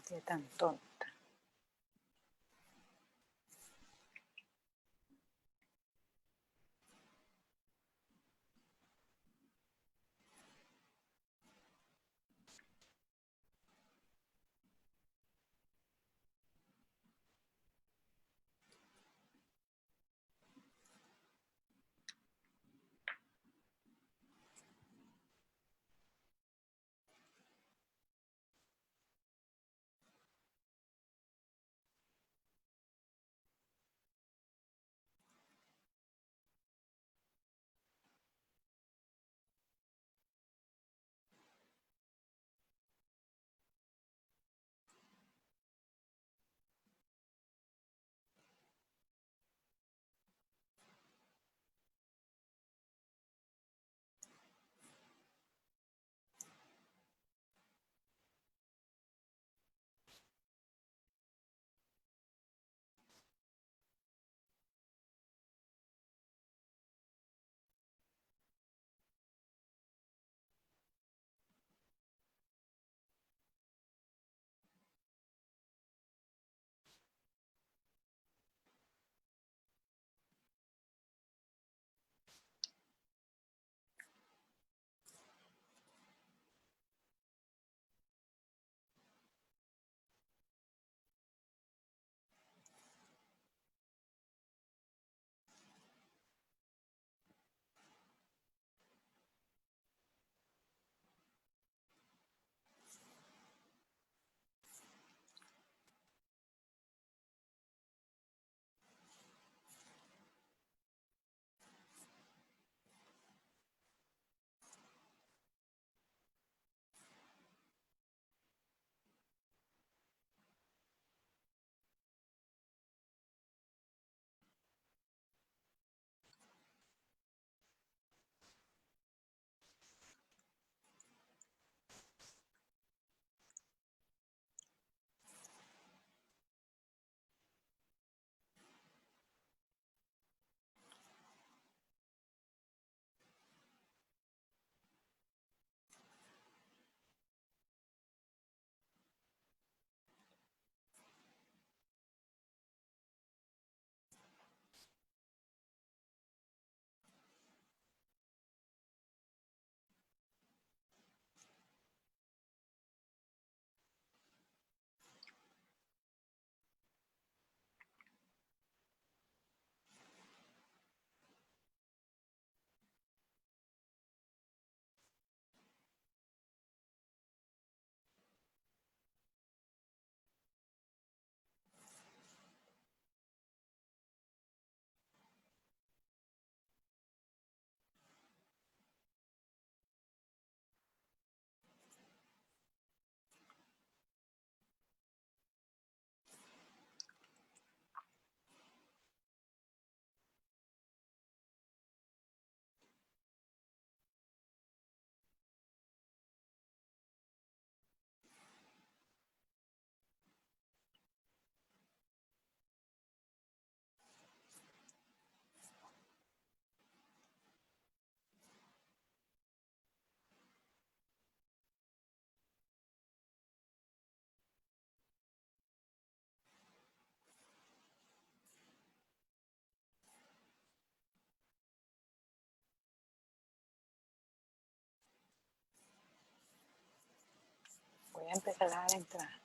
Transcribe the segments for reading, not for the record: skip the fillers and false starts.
Qué tan tonta. Voy a empezar a dar entrada.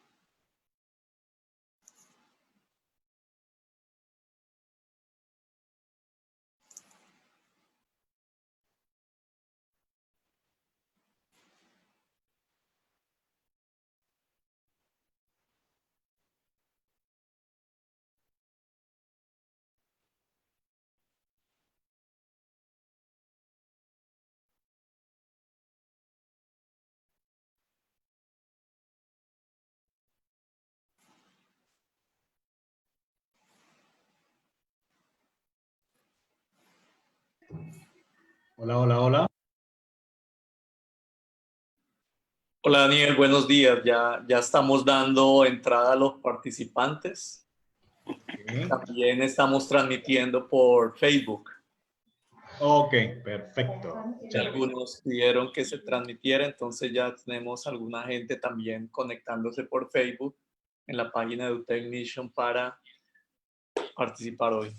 Hola, hola, hola. Hola Daniel, buenos días. Ya estamos dando entrada a los participantes. Okay. También estamos transmitiendo por Facebook. Ok, perfecto. Algunos pidieron que se transmitiera, entonces ya tenemos alguna gente también conectándose por Facebook. en la página de UTechNation para participar hoy.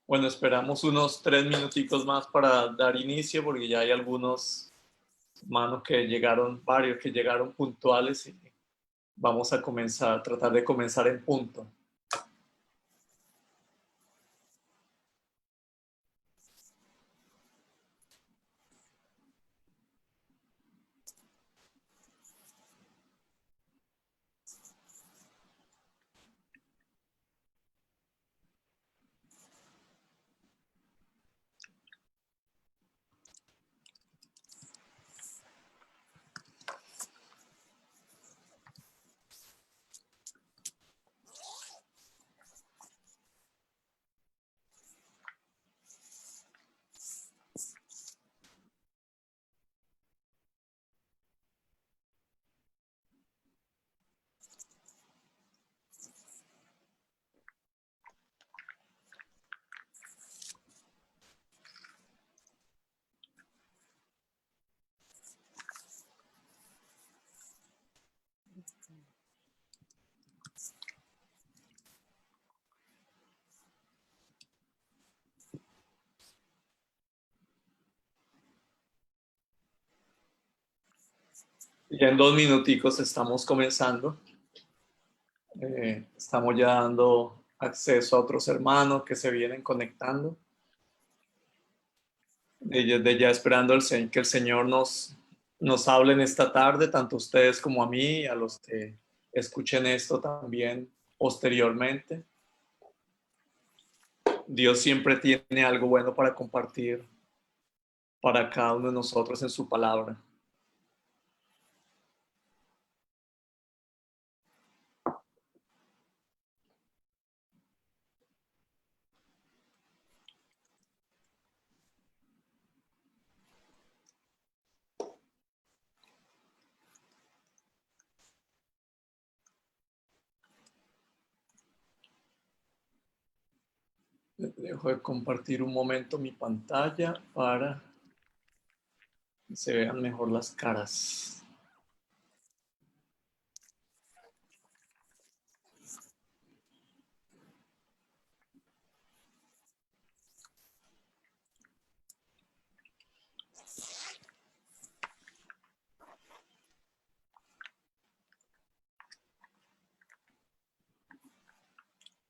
Bueno, esperamos unos 3 minuticos más para dar inicio porque ya hay algunos hermanos que llegaron, varios que llegaron puntuales y vamos a comenzar, tratar de comenzar en punto. Ya en 2 minuticos estamos comenzando. Estamos ya dando acceso a otros hermanos que se vienen conectando. Desde ya esperando que el Señor nos hable en esta tarde, tanto a ustedes como a mí, y a los que escuchen esto también posteriormente. Dios siempre tiene algo bueno para compartir para cada uno de nosotros en su palabra. Dejo de compartir un momento mi pantalla para que se vean mejor las caras.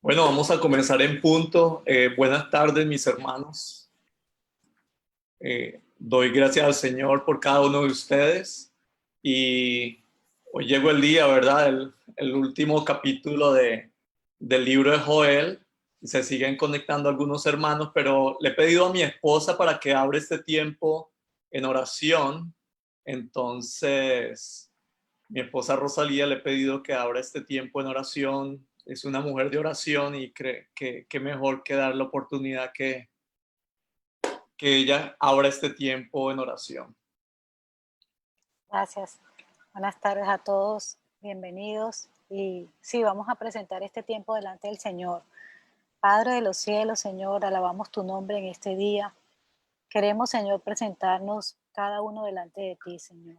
Bueno, vamos a comenzar en punto. Buenas tardes, mis hermanos. Doy gracias al Señor por cada uno de ustedes. Y hoy llegó el día, ¿verdad? El último capítulo de del libro de Joel. Se siguen conectando algunos hermanos, pero le he pedido a mi esposa para que abra este tiempo en oración. Entonces, mi esposa Rosalía le he pedido que abra este tiempo en oración. Es una mujer de oración y cree que mejor que dar la oportunidad que ella abra este tiempo en oración. Gracias. Buenas tardes a todos. Bienvenidos. Y sí, vamos a presentar este tiempo delante del Señor. Padre de los cielos, Señor, alabamos tu nombre en este día. Queremos, Señor, presentarnos cada uno delante de ti, Señor.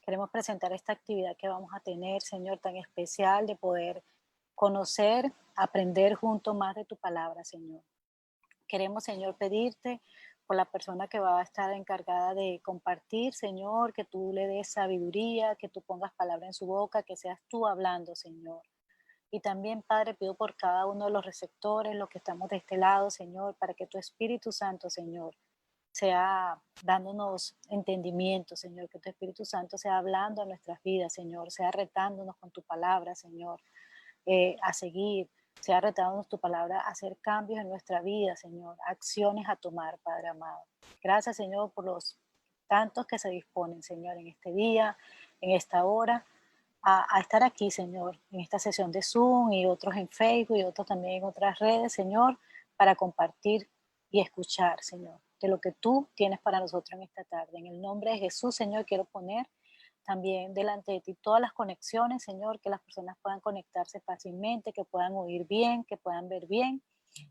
Queremos presentar esta actividad que vamos a tener, Señor, tan especial de poder conocer, aprender juntos más de tu palabra, Señor. Queremos, Señor, pedirte por la persona que va a estar encargada de compartir, Señor, que tú le des sabiduría, que tú pongas palabra en su boca, que seas tú hablando, Señor. Y también, Padre, pido por cada uno de los receptores, los que estamos de este lado, Señor, para que tu Espíritu Santo, Señor, sea dándonos entendimiento, Señor, que tu Espíritu Santo sea hablando a nuestras vidas, Señor, sea retándonos con tu palabra, Señor, a seguir, sea retándonos tu palabra a hacer cambios en nuestra vida, Señor, acciones a tomar, Padre amado. Gracias, Señor, por los tantos que se disponen, Señor, en este día, en esta hora, a estar aquí, Señor, en esta sesión de Zoom y otros en Facebook y otros también en otras redes, Señor, para compartir y escuchar, Señor, de lo que tú tienes para nosotros en esta tarde. En el nombre de Jesús, Señor, quiero poner también delante de ti todas las conexiones, Señor, que las personas puedan conectarse fácilmente, que puedan oír bien, que puedan ver bien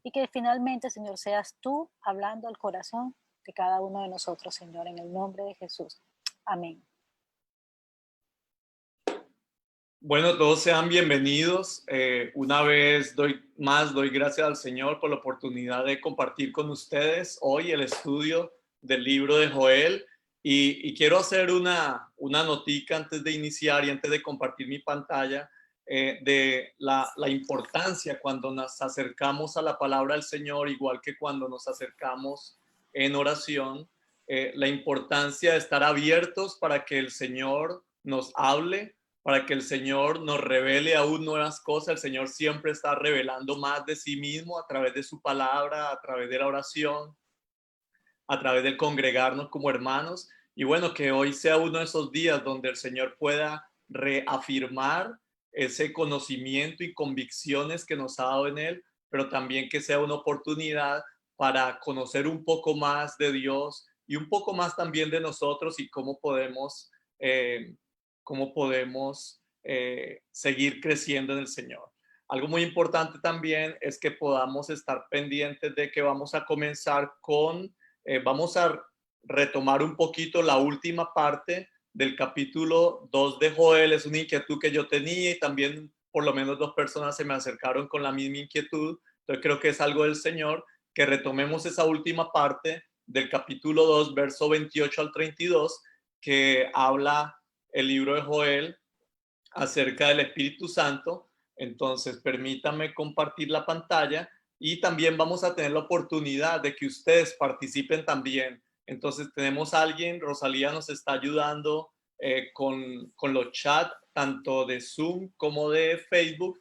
y que finalmente, Señor, seas tú hablando al corazón de cada uno de nosotros, Señor, en el nombre de Jesús. Amén. Bueno, todos sean bienvenidos. Una vez doy gracias al Señor por la oportunidad de compartir con ustedes hoy el estudio del libro de Joel. Y quiero hacer una notica antes de iniciar y antes de compartir mi pantalla de la importancia cuando nos acercamos a la palabra del Señor, igual que cuando nos acercamos en oración, la importancia de estar abiertos para que el Señor nos hable, para que el Señor nos revele aún nuevas cosas. El Señor siempre está revelando más de sí mismo a través de su palabra, a través de la oración, a través de congregarnos como hermanos. Y bueno, que hoy sea uno de esos días donde el Señor pueda reafirmar ese conocimiento y convicciones que nos ha dado en Él, pero también que sea una oportunidad para conocer un poco más de Dios y un poco más también de nosotros y cómo podemos seguir creciendo en el Señor. Algo muy importante también es que podamos estar pendientes de que vamos a comenzar con, vamos a retomar un poquito la última parte del capítulo 2 de Joel. Es una inquietud que yo tenía y también por lo menos 2 personas se me acercaron con la misma inquietud. Entonces creo que es algo del Señor que retomemos esa última parte del capítulo 2, verso 28 al 32, que habla el libro de Joel acerca del Espíritu Santo. Entonces, permítame compartir la pantalla y también vamos a tener la oportunidad de que ustedes participen también. Entonces, tenemos a alguien, Rosalía nos está ayudando con los chats, tanto de Zoom como de Facebook.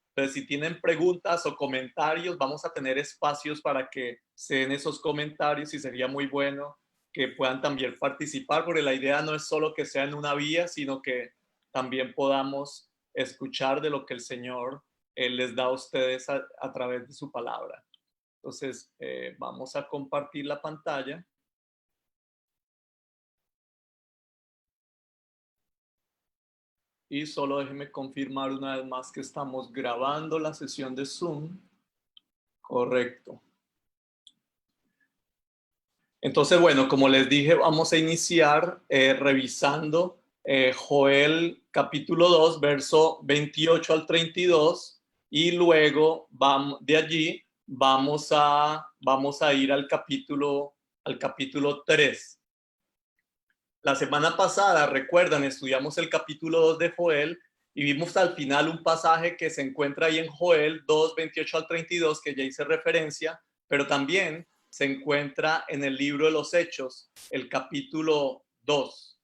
Entonces, si tienen preguntas o comentarios, vamos a tener espacios para que se den esos comentarios y sería muy bueno que puedan también participar, porque la idea no es solo que sea en una vía, sino que también podamos escuchar de lo que el Señor les da a ustedes a través de su palabra. Entonces, vamos a compartir la pantalla. Y solo déjenme confirmar una vez más que estamos grabando la sesión de Zoom. Correcto. Entonces, bueno, como les dije, vamos a iniciar revisando Joel capítulo 2, verso 28 al 32, y luego de allí vamos a ir al capítulo 3. La semana pasada, recuerdan, estudiamos el capítulo 2 de Joel y vimos al final un pasaje que se encuentra ahí en Joel 2, 28 al 32, que ya hice referencia, pero también se encuentra en el libro de los Hechos, el capítulo 2.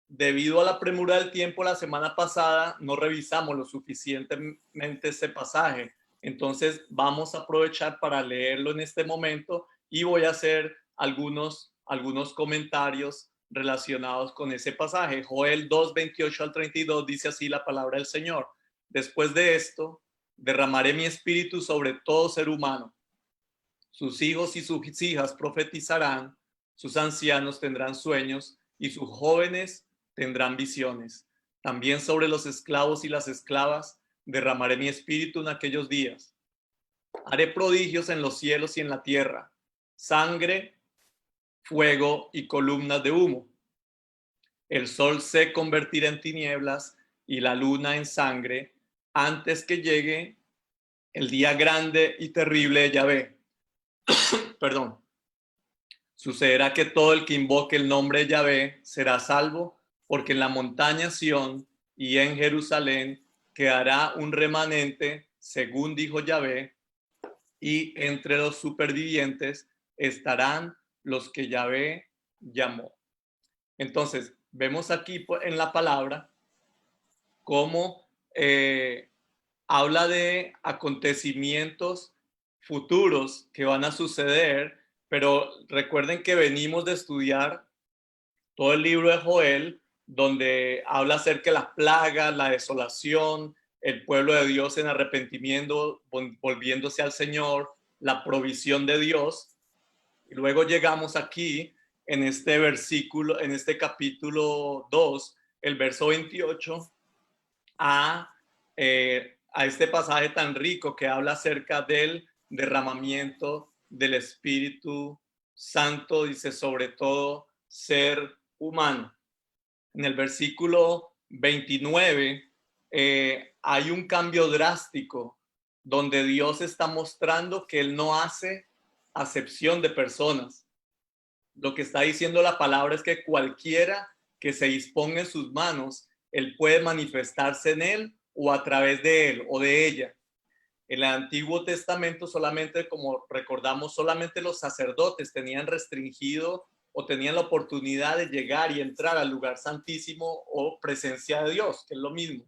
debido a la premura del tiempo, la semana pasada no revisamos lo suficientemente ese pasaje. Entonces vamos a aprovechar para leerlo en este momento y voy a hacer algunos comentarios relacionados con ese pasaje. Joel 2, 28 al 32 dice así la palabra del Señor. Después de esto, derramaré mi espíritu sobre todo ser humano. Sus hijos y sus hijas profetizarán, sus ancianos tendrán sueños y sus jóvenes tendrán visiones. También sobre los esclavos y las esclavas derramaré mi espíritu en aquellos días. Haré prodigios en los cielos y en la tierra, sangre, fuego y columnas de humo. El sol se convertirá en tinieblas y la luna en sangre antes que llegue el día grande y terrible de Yahvé. Perdón. Sucederá que todo el que invoque el nombre de Yahvé será salvo, porque en la montaña Sión y en Jerusalén quedará un remanente, según dijo Yahvé, y entre los supervivientes estarán los que Yahvé llamó. Entonces, vemos aquí en la palabra cómo habla de acontecimientos futuros que van a suceder, pero recuerden que venimos de estudiar todo el libro de Joel, donde habla acerca de las plagas, la desolación, el pueblo de Dios en arrepentimiento, volviéndose al Señor, la provisión de Dios. Y luego llegamos aquí en este versículo, en este capítulo 2, el verso 28, a este pasaje tan rico que habla acerca del derramamiento del Espíritu Santo, dice sobre todo ser humano. En el versículo 29 hay un cambio drástico donde Dios está mostrando que Él no hace acepción de personas. Lo que está diciendo la palabra es que cualquiera que se disponga en sus manos, Él puede manifestarse en él o a través de él o de ella. En el Antiguo Testamento solamente, como recordamos, solamente los sacerdotes tenían restringido o tenían la oportunidad de llegar y entrar al lugar santísimo o presencia de Dios, que es lo mismo.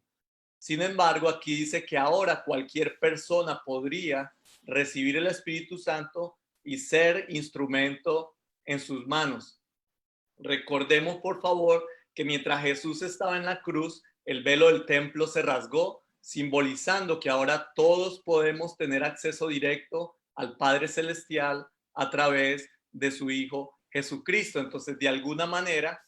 Sin embargo, aquí dice que ahora cualquier persona podría recibir el Espíritu Santo y ser instrumento en sus manos. Recordemos, por favor, que mientras Jesús estaba en la cruz, el velo del templo se rasgó, simbolizando que ahora todos podemos tener acceso directo al Padre Celestial a través de su Hijo Jesucristo. Entonces, de alguna manera,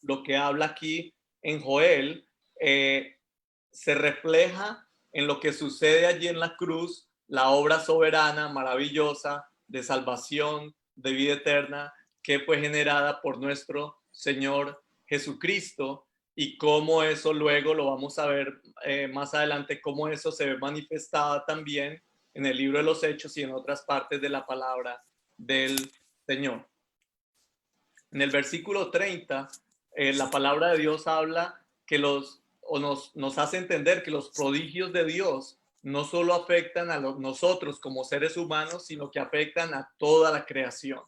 lo que habla aquí en Joel se refleja en lo que sucede allí en la cruz, la obra soberana, maravillosa, de salvación, de vida eterna, que fue generada por nuestro Señor Jesucristo, y cómo eso luego lo vamos a ver más adelante, cómo eso se ve manifestada también en el libro de los Hechos y en otras partes de la palabra del Señor. En el versículo 30, la palabra de Dios habla que nos hace entender que los prodigios de Dios no solo afectan a nosotros como seres humanos, sino que afectan a toda la creación.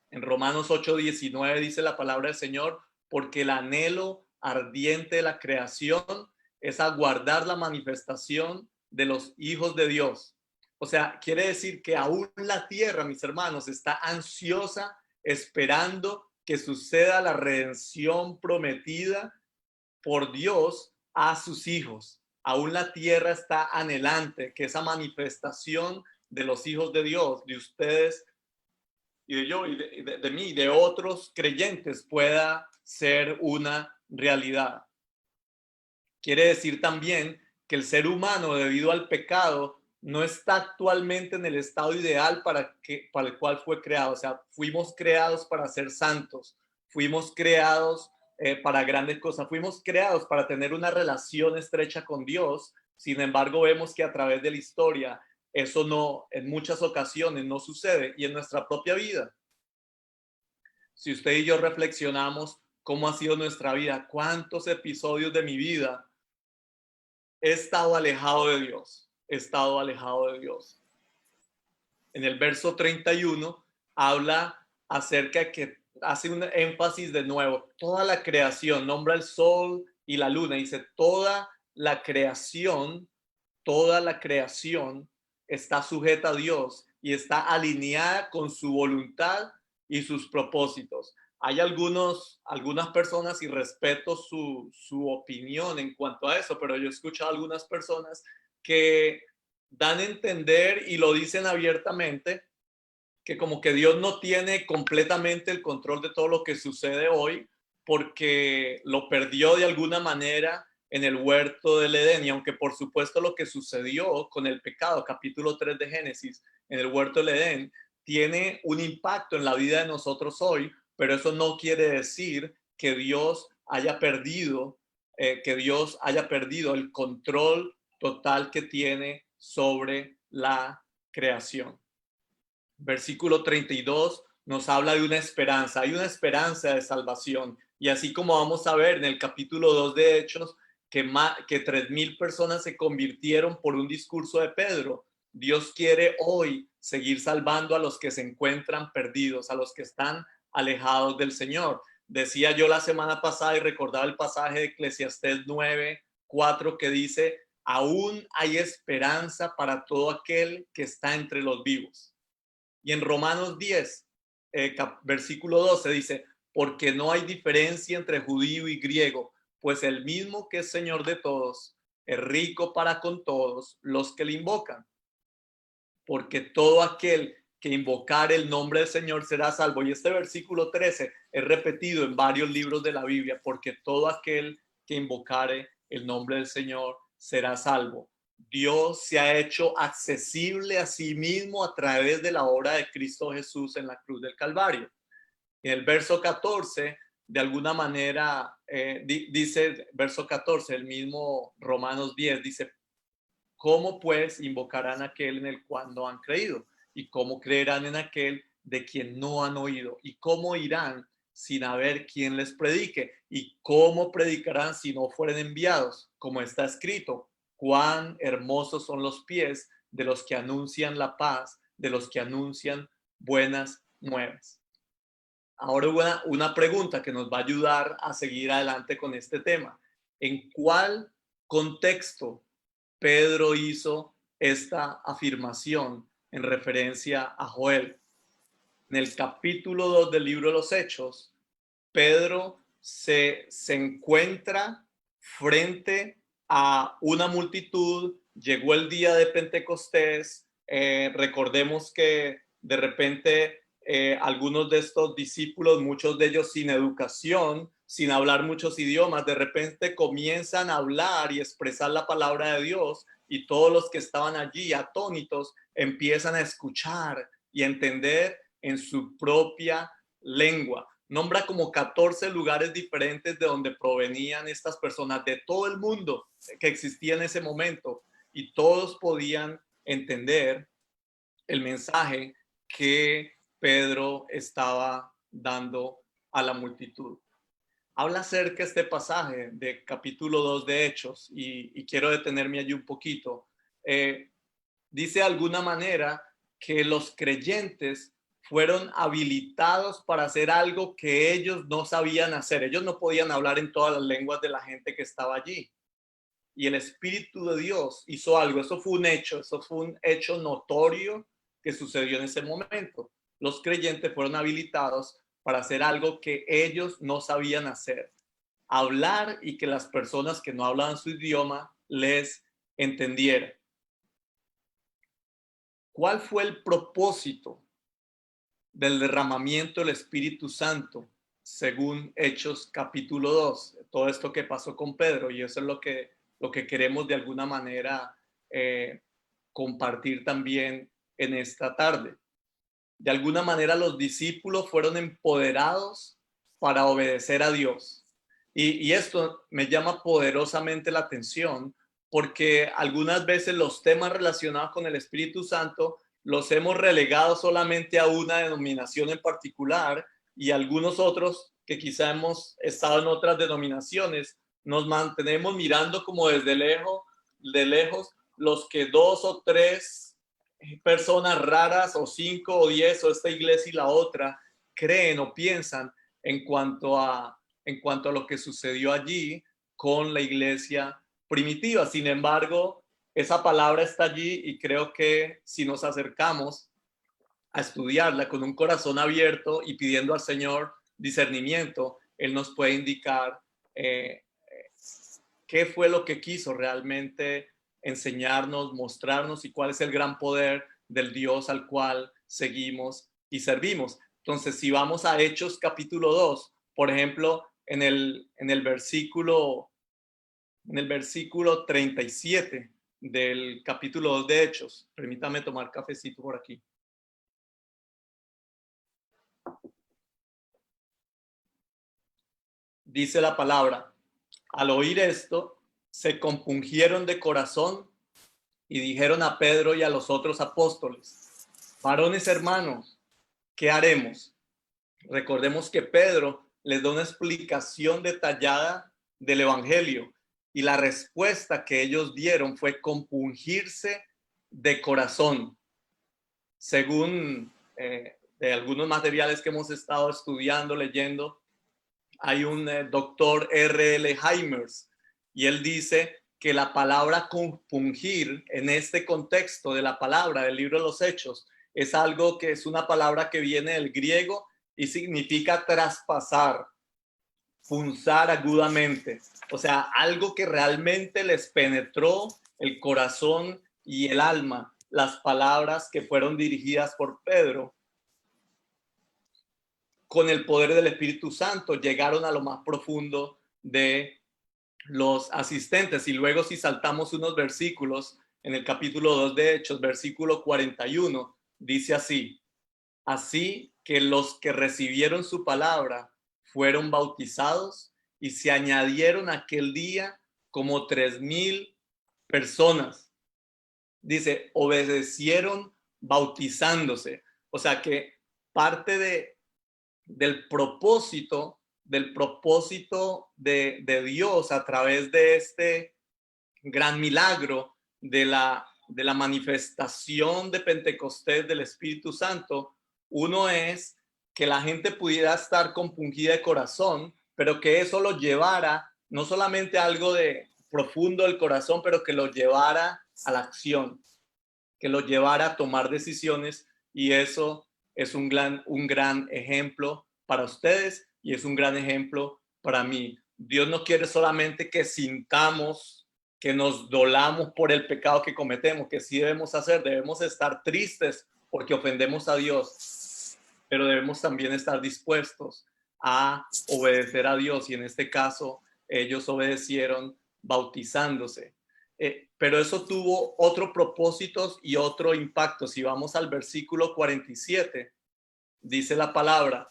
En Romanos 8:19 dice la palabra del Señor, porque el anhelo ardiente de la creación es aguardar la manifestación de los hijos de Dios. O sea, quiere decir que aún la tierra, mis hermanos, está ansiosa esperando que suceda la redención prometida por Dios a sus hijos. Aún la tierra está anhelante que esa manifestación de los hijos de Dios, de ustedes y de yo y de mí, de otros creyentes, pueda ser una realidad. Quiere decir también que el ser humano, debido al pecado, no está actualmente en el estado ideal para el cual fue creado. O sea, fuimos creados para ser santos, fuimos creados para grandes cosas, fuimos creados para tener una relación estrecha con Dios. Sin embargo, vemos que a través de la historia eso no, en muchas ocasiones no sucede, y en nuestra propia vida. Si usted y yo reflexionamos cómo ha sido nuestra vida, cuántos episodios de mi vida he estado alejado de Dios, he estado alejado de Dios. En el verso 31 habla acerca de que hace un énfasis de nuevo. Toda la creación, nombra el sol y la luna, dice toda la creación está sujeta a Dios y está alineada con su voluntad y sus propósitos. Hay algunas personas, y respeto su opinión en cuanto a eso, pero yo he escuchado a algunas personas que dan a entender y lo dicen abiertamente, que como que Dios no tiene completamente el control de todo lo que sucede hoy porque lo perdió de alguna manera en el huerto del Edén. Y aunque por supuesto lo que sucedió con el pecado, capítulo 3 de Génesis, en el huerto del Edén, tiene un impacto en la vida de nosotros hoy, pero eso no quiere decir que Dios haya perdido el control total que tiene sobre la creación. Versículo 32 nos habla de una esperanza. Hay una esperanza de salvación. Y así como vamos a ver en el capítulo 2 de Hechos, que 3,000 personas se convirtieron por un discurso de Pedro. Dios quiere hoy seguir salvando a los que se encuentran perdidos, a los que están alejados del Señor. Decía yo la semana pasada y recordaba el pasaje de Eclesiastés 9:4 que dice, aún hay esperanza para todo aquel que está entre los vivos. Y en Romanos 10, versículo 12 dice, porque no hay diferencia entre judío y griego, pues el mismo que es Señor de todos, es rico para con todos los que le invocan. Porque todo aquel que invocar el nombre del Señor será salvo. Y este versículo 13 es repetido en varios libros de la Biblia, porque todo aquel que invocare el nombre del Señor será salvo. Dios se ha hecho accesible a sí mismo a través de la obra de Cristo Jesús en la cruz del Calvario. En el verso 14, de alguna manera, dice, verso 14, el mismo Romanos 10, dice, ¿cómo pues invocarán a aquel en el cual no han creído? ¿Y cómo creerán en aquel de quien no han oído? ¿Y cómo irán sin haber quien les predique? ¿Y cómo predicarán si no fueren enviados? Como está escrito, cuán hermosos son los pies de los que anuncian la paz, de los que anuncian buenas nuevas. Ahora una pregunta que nos va a ayudar a seguir adelante con este tema. ¿En cuál contexto Pedro hizo esta afirmación en referencia a Joel? En el capítulo 2 del libro de los Hechos, Pedro se encuentra frente a una multitud. Llegó el día de Pentecostés. Recordemos que de repente algunos de estos discípulos, muchos de ellos sin educación, sin hablar muchos idiomas, de repente comienzan a hablar y expresar la palabra de Dios, y todos los que estaban allí atónitos empiezan a escuchar y a entender en su propia lengua. Nombra como 14 lugares diferentes de donde provenían estas personas, de todo el mundo que existía en ese momento, y todos podían entender el mensaje que Pedro estaba dando a la multitud. Habla acerca de este pasaje de capítulo 2 de Hechos, y quiero detenerme allí un poquito. Dice de alguna manera que los creyentes fueron habilitados para hacer algo que ellos no sabían hacer. Ellos no podían hablar en todas las lenguas de la gente que estaba allí. Y el Espíritu de Dios hizo algo. Eso fue un hecho notorio que sucedió en ese momento. Los creyentes fueron habilitados para hacer algo que ellos no sabían hacer. Hablar y que las personas que no hablaban su idioma les entendieran. ¿Cuál fue el propósito del derramamiento del Espíritu Santo según Hechos capítulo 2? Todo esto que pasó con Pedro, y eso es lo que queremos de alguna manera compartir también en esta tarde. De alguna manera los discípulos fueron empoderados para obedecer a Dios. Y esto me llama poderosamente la atención, porque algunas veces los temas relacionados con el Espíritu Santo los hemos relegado solamente a una denominación en particular, y algunos otros que quizá hemos estado en otras denominaciones nos mantenemos mirando como desde lejos los que 2 o 3 personas raras, o 5 o 10, o esta iglesia y la otra, creen o piensan en cuanto a lo que sucedió allí con la iglesia primitiva. Sin embargo, esa palabra está allí y creo que si nos acercamos a estudiarla con un corazón abierto y pidiendo al Señor discernimiento, Él nos puede indicar qué fue lo que quiso realmente enseñarnos, mostrarnos y cuál es el gran poder del Dios al cual seguimos y servimos. Entonces, si vamos a Hechos capítulo 2, por ejemplo, en el versículo 37 del capítulo 2 de Hechos, permítame tomar cafecito por aquí. Dice la palabra: al oír esto, se compungieron de corazón y dijeron a Pedro y a los otros apóstoles: varones hermanos, ¿qué haremos? Recordemos que Pedro les da una explicación detallada del evangelio y la respuesta que ellos dieron fue compungirse de corazón. Según de algunos materiales que hemos estado estudiando, leyendo, hay un doctor R.L. Heimers y él dice que la palabra compungir en este contexto de la palabra del libro de los Hechos es algo que es una palabra que viene del griego y significa traspasar, punzar agudamente. O sea, algo que realmente les penetró el corazón y el alma, las palabras que fueron dirigidas por Pedro. Con el poder del Espíritu Santo llegaron a lo más profundo de los asistentes. Y luego, si saltamos unos versículos, en el capítulo 2 de Hechos, versículo 41, dice así: así que los que recibieron su palabra fueron bautizados y se añadieron aquel día como 3,000 personas. Dice, obedecieron bautizándose. O sea que parte del propósito de Dios a través de este gran milagro de la manifestación de Pentecostés del Espíritu Santo, uno es que la gente pudiera estar compungida de corazón, pero que eso lo llevara no solamente a algo de profundo del corazón, pero que lo llevara a la acción, que lo llevara a tomar decisiones, y eso es un gran ejemplo para ustedes y es un gran ejemplo para mí. Dios no quiere solamente que sintamos, que nos dolamos por el pecado que cometemos, que sí debemos hacer, debemos estar tristes porque ofendemos a Dios, pero debemos también estar dispuestos a obedecer a Dios, y en este caso ellos obedecieron bautizándose. Pero eso tuvo otro propósito y otro impacto. Si vamos al versículo 47, dice la palabra: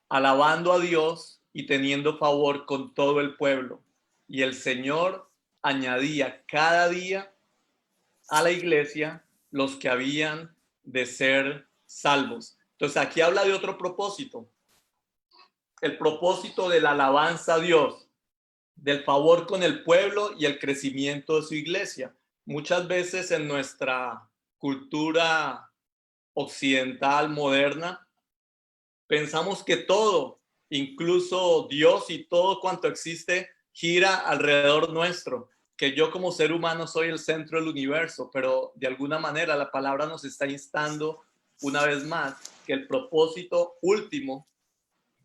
alabando a Dios y teniendo favor con todo el pueblo. Y el Señor añadía cada día a la iglesia los que habían de ser salvos. Entonces aquí habla de otro propósito. El propósito de la alabanza a Dios, del favor con el pueblo y el crecimiento de su iglesia. Muchas veces en nuestra cultura occidental moderna, pensamos que todo, incluso Dios y todo cuanto existe, gira alrededor nuestro, que yo como ser humano soy el centro del universo, pero de alguna manera la palabra nos está instando una vez más que el propósito último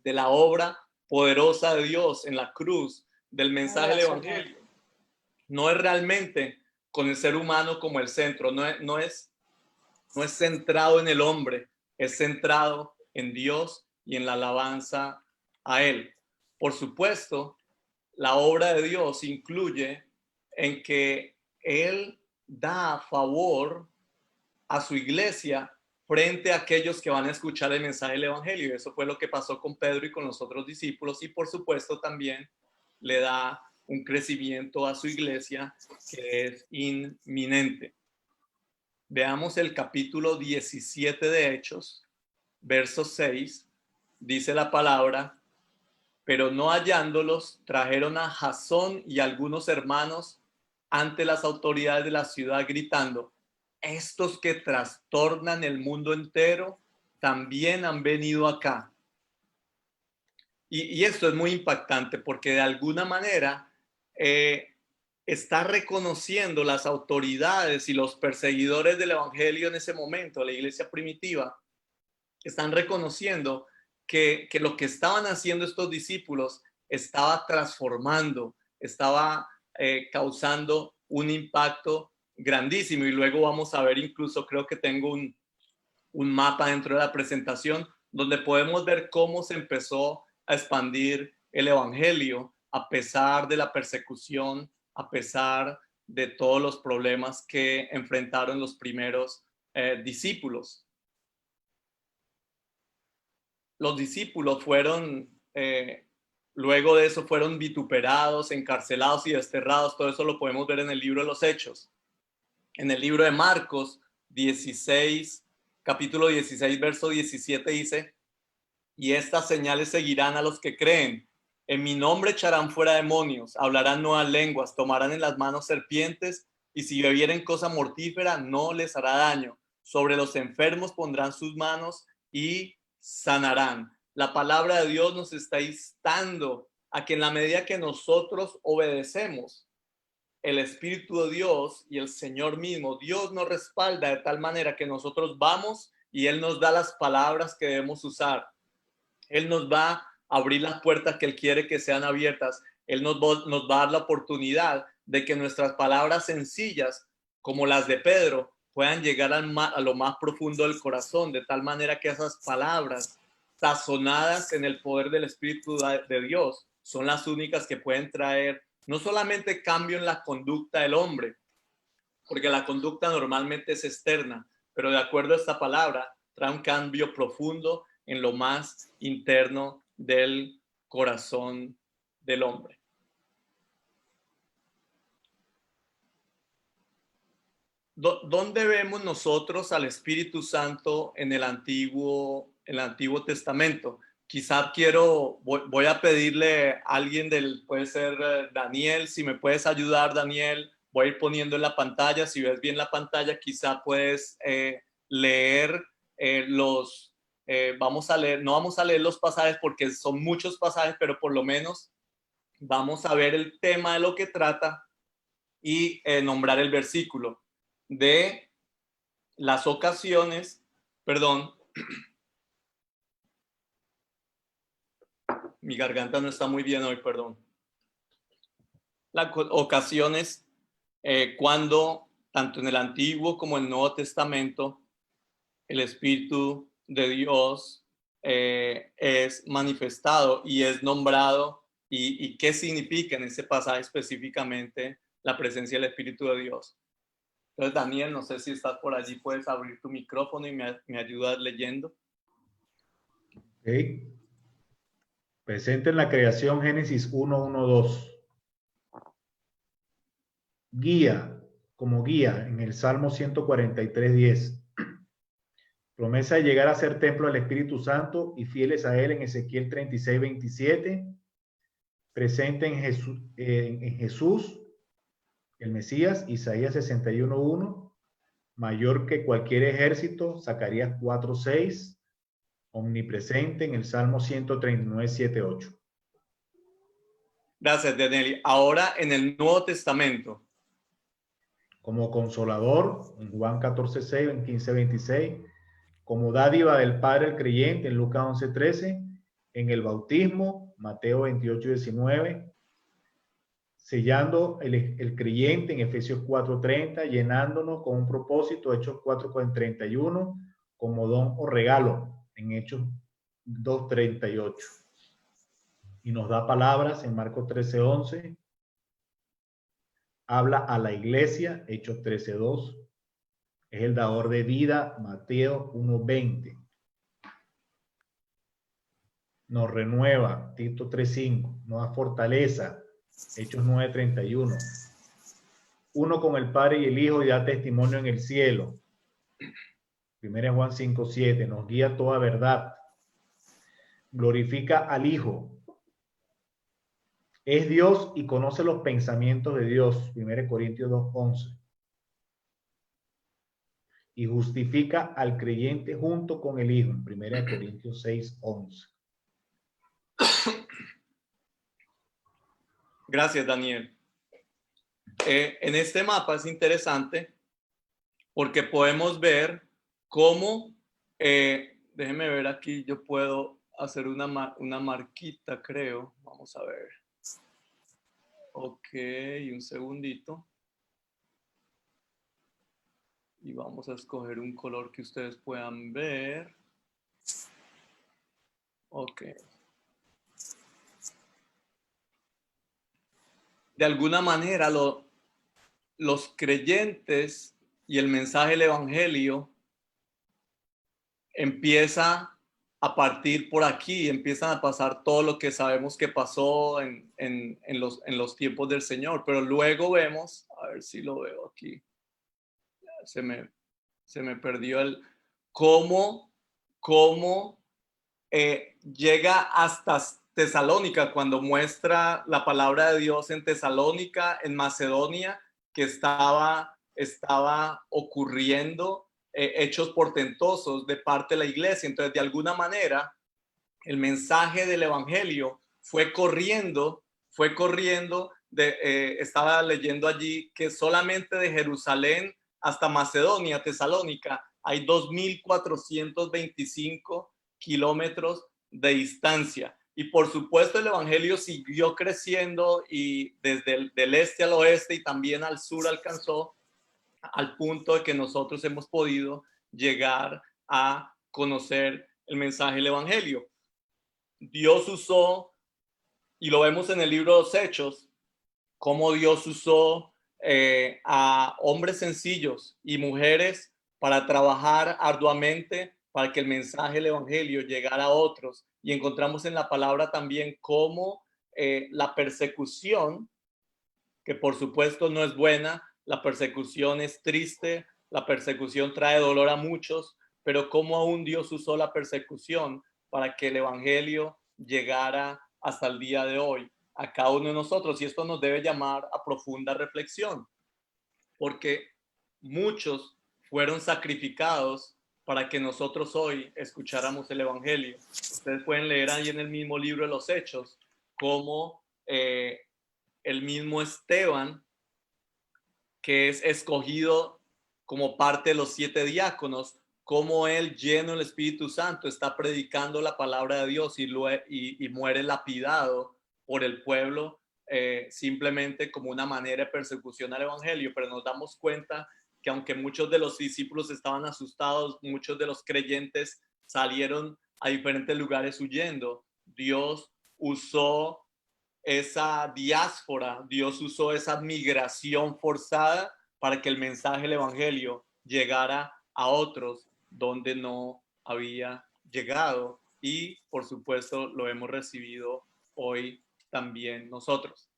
de la obra poderosa de Dios en la cruz, del mensaje del evangelio, no es realmente con el ser humano como el centro, no es centrado en el hombre, es centrado en Dios y en la alabanza a Él. Por supuesto, la obra de Dios incluye en que Él da favor a su iglesia frente a aquellos que van a escuchar el mensaje del evangelio. Eso fue lo que pasó con Pedro y con los otros discípulos, y por supuesto también le da un crecimiento a su iglesia que es inminente. Veamos el capítulo 17 de Hechos, verso 6, dice la palabra: pero no hallándolos, trajeron a Jasón y algunos hermanos ante las autoridades de la ciudad, gritando: estos que trastornan el mundo entero también han venido acá. Y esto es muy impactante porque de alguna manera está reconociendo las autoridades y los perseguidores del evangelio en ese momento, la iglesia primitiva, están reconociendo que lo que estaban haciendo estos discípulos estaba transformando, estaba causando un impacto grandísimo. Y luego vamos a ver, incluso creo que tengo un mapa dentro de la presentación donde podemos ver cómo se empezó a expandir el evangelio a pesar de la persecución, a pesar de todos los problemas que enfrentaron los primeros discípulos. Los discípulos fueron, luego de eso fueron vituperados, encarcelados y desterrados. Todo eso lo podemos ver en el libro de los Hechos. En el libro de Marcos 16, capítulo 16, verso 17 dice: y estas señales seguirán a los que creen. En mi nombre echarán fuera demonios, hablarán nuevas lenguas, tomarán en las manos serpientes, y si bebieren cosa mortífera no les hará daño. Sobre los enfermos pondrán sus manos y sanarán. La palabra de Dios nos está instando a que en la medida que nosotros obedecemos, el Espíritu de Dios y el Señor mismo, Dios nos respalda de tal manera que nosotros vamos y Él nos da las palabras que debemos usar. Él nos va a abrir las puertas que Él quiere que sean abiertas. Él nos va a dar la oportunidad de que nuestras palabras sencillas, como las de Pedro, puedan llegar a lo más profundo del corazón, de tal manera que esas palabras sazonadas en el poder del Espíritu de Dios son las únicas que pueden traer no solamente cambio en la conducta del hombre, porque la conducta normalmente es externa, pero de acuerdo a esta palabra trae un cambio profundo en lo más interno del corazón del hombre. ¿Dónde vemos nosotros al Espíritu Santo en el Antiguo Testamento? Quizá voy a pedirle a alguien puede ser Daniel, si me puedes ayudar, Daniel. Voy a ir poniendo en la pantalla, si ves bien la pantalla, quizá puedes leer vamos a leer, no vamos a leer los pasajes porque son muchos pasajes, pero por lo menos vamos a ver el tema de lo que trata y nombrar el versículo de las ocasiones, perdón, mi garganta no está muy bien hoy, perdón. Las ocasiones cuando, tanto en el Antiguo como en el Nuevo Testamento, el Espíritu de Dios es manifestado y es nombrado, y qué significa en ese pasaje específicamente la presencia del Espíritu de Dios. Entonces, Daniel, no sé si estás por allí, puedes abrir tu micrófono y me ayudas leyendo. Ok. Presente en la creación Génesis 1:1-2. Guía, como guía en el Salmo 143:10. Promesa de llegar a ser templo del Espíritu Santo y fieles a él en Ezequiel 36:27. Presente en Jesús, el Mesías, Isaías 61:1. Mayor que cualquier ejército, Zacarías 4:6. Omnipresente en el Salmo 139:7-8. Gracias, Daniel. Ahora en el Nuevo Testamento. Como consolador, en Juan 14:6, en 15:26. Como dádiva del Padre al creyente, en Lucas 11:13. En el bautismo, Mateo 28:19. Sellando el creyente en Efesios 4:30, llenándonos con un propósito, Hechos 4:31, como don o regalo, en Hechos 2:38. Y nos da palabras en Marcos 13:11. Habla a la iglesia, Hechos 13:2. Es el dador de vida, Mateo 1:20. Nos renueva, Tito 3:5. Nos da fortaleza, Hechos 9:31. Uno con el Padre y el Hijo y da testimonio en el cielo, 1 Juan 5:7. Nos guía toda verdad. Glorifica al Hijo. Es Dios y conoce los pensamientos de Dios, 1 Corintios 2:11. y justifica al creyente junto con el Hijo, en 1 Corintios 6:11. Gracias, Daniel. En este mapa es interesante porque podemos ver cómo, déjenme ver aquí, yo puedo hacer una marquita, creo. Vamos a ver. Ok, un segundito. Y vamos a escoger un color que ustedes puedan ver. Ok. De alguna manera, los creyentes y el mensaje del evangelio empieza a partir por aquí, empiezan a pasar todo lo que sabemos que pasó en los tiempos del Señor, pero luego vemos, a ver si lo veo aquí, se me perdió el cómo llega hasta Tesalónica, cuando muestra la palabra de Dios en Tesalónica, en Macedonia, que estaba ocurriendo hechos portentosos de parte de la iglesia. Entonces, de alguna manera, el mensaje del evangelio fue corriendo, estaba leyendo allí que solamente de Jerusalén hasta Macedonia, Tesalónica, hay 2.425 kilómetros de distancia. Y por supuesto el evangelio siguió creciendo y desde del este al oeste y también al sur alcanzó al punto de que nosotros hemos podido llegar a conocer el mensaje del evangelio. Dios usó, y lo vemos en el libro de los Hechos, cómo Dios usó a hombres sencillos y mujeres para trabajar arduamente para que el mensaje del evangelio llegara a otros. Y encontramos en la palabra también cómo la persecución, que por supuesto no es buena, la persecución es triste, la persecución trae dolor a muchos, pero cómo aún Dios usó la persecución para que el evangelio llegara hasta el día de hoy a cada uno de nosotros. Y esto nos debe llamar a profunda reflexión, porque muchos fueron sacrificados para que nosotros hoy escucháramos el evangelio. Ustedes pueden leer ahí en el mismo libro de los Hechos cómo el mismo Esteban, que es escogido como parte de los 7 diáconos, cómo él, lleno del Espíritu Santo, está predicando la palabra de Dios y muere lapidado por el pueblo, simplemente como una manera de persecución al evangelio. Pero nos damos cuenta que aunque muchos de los discípulos estaban asustados, muchos de los creyentes salieron a diferentes lugares huyendo. Dios usó esa diáspora, Dios usó esa migración forzada para que el mensaje del evangelio llegara a otros donde no había llegado, y por supuesto lo hemos recibido hoy también nosotros.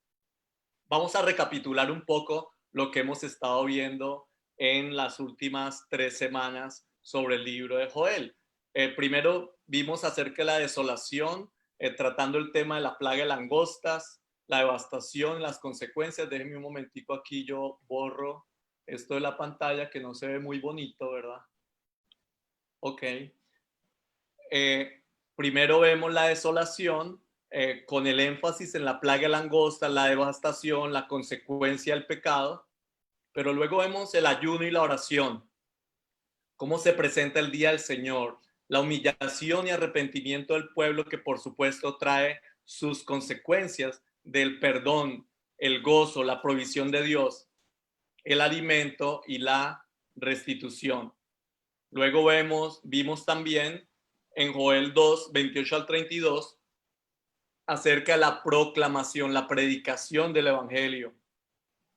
Vamos a recapitular un poco lo que hemos estado viendo en las últimas 3 semanas sobre el libro de Joel. Primero vimos acerca de la desolación, tratando el tema de la plaga de langostas, la devastación, las consecuencias. Déjenme un momentico aquí, yo borro esto de la pantalla que no se ve muy bonito, ¿verdad? Ok. Primero vemos la desolación, con el énfasis en la plaga de langostas, la devastación, la consecuencia del pecado, pero luego vemos el ayuno y la oración, cómo se presenta el día del Señor, la humillación y arrepentimiento del pueblo, que por supuesto trae sus consecuencias del perdón, el gozo, la provisión de Dios, el alimento y la restitución. Luego vimos también en Joel 2, 28 al 32, acerca de la proclamación, la predicación del evangelio,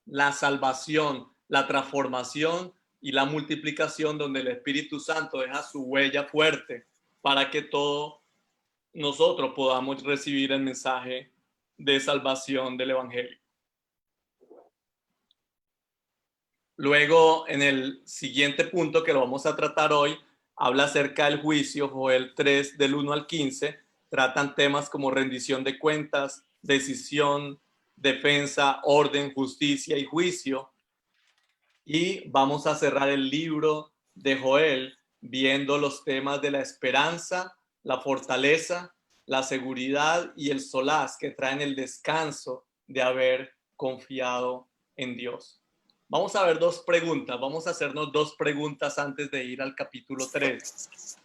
la salvación, la transformación y la multiplicación, donde el Espíritu Santo deja su huella fuerte para que todos nosotros podamos recibir el mensaje de salvación del evangelio. Luego, en el siguiente punto que lo vamos a tratar hoy, habla acerca del juicio. Joel 3, del 1 al 15, tratan temas como rendición de cuentas, decisión, defensa, orden, justicia y juicio. Y vamos a cerrar el libro de Joel, viendo los temas de la esperanza, la fortaleza, la seguridad y el solaz que traen el descanso de haber confiado en Dios. Vamos a ver dos preguntas, vamos a hacernos dos preguntas antes de ir al capítulo 3.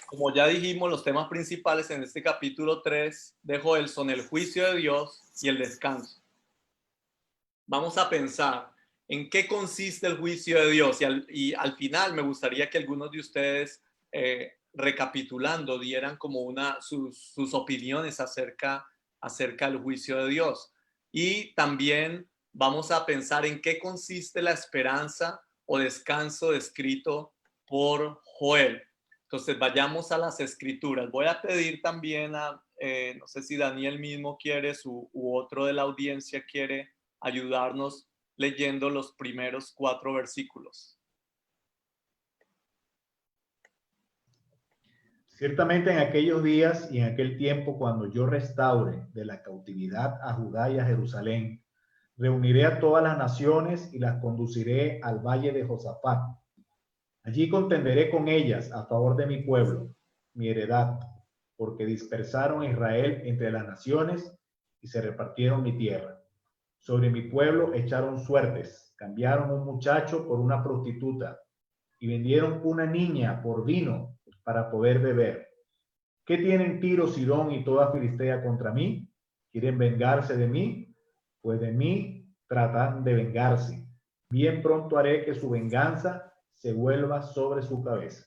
Como ya dijimos, los temas principales en este capítulo 3 de Joel son el juicio de Dios y el descanso. Vamos a pensar en qué consiste el juicio de Dios y al final me gustaría que algunos de ustedes recapitulando dieran como sus opiniones acerca del juicio de Dios. Y también vamos a pensar en qué consiste la esperanza o descanso descrito por Joel. Entonces vayamos a las escrituras. Voy a pedir también no sé si Daniel mismo quiere u otro de la audiencia quiere ayudarnos leyendo los primeros 4 versículos. Ciertamente en aquellos días y en aquel tiempo, cuando yo restaure de la cautividad a Judá y a Jerusalén, reuniré a todas las naciones y las conduciré al valle de Josafat. Allí contenderé con ellas a favor de mi pueblo, mi heredad, porque dispersaron a Israel entre las naciones y se repartieron mi tierra. Sobre mi pueblo echaron suertes, cambiaron un muchacho por una prostituta y vendieron una niña por vino para poder beber. ¿Qué tienen Tiro, Sidón y toda Filistea contra mí? ¿Quieren vengarse de mí? Pues de mí tratan de vengarse. Bien pronto haré que su venganza se vuelva sobre su cabeza.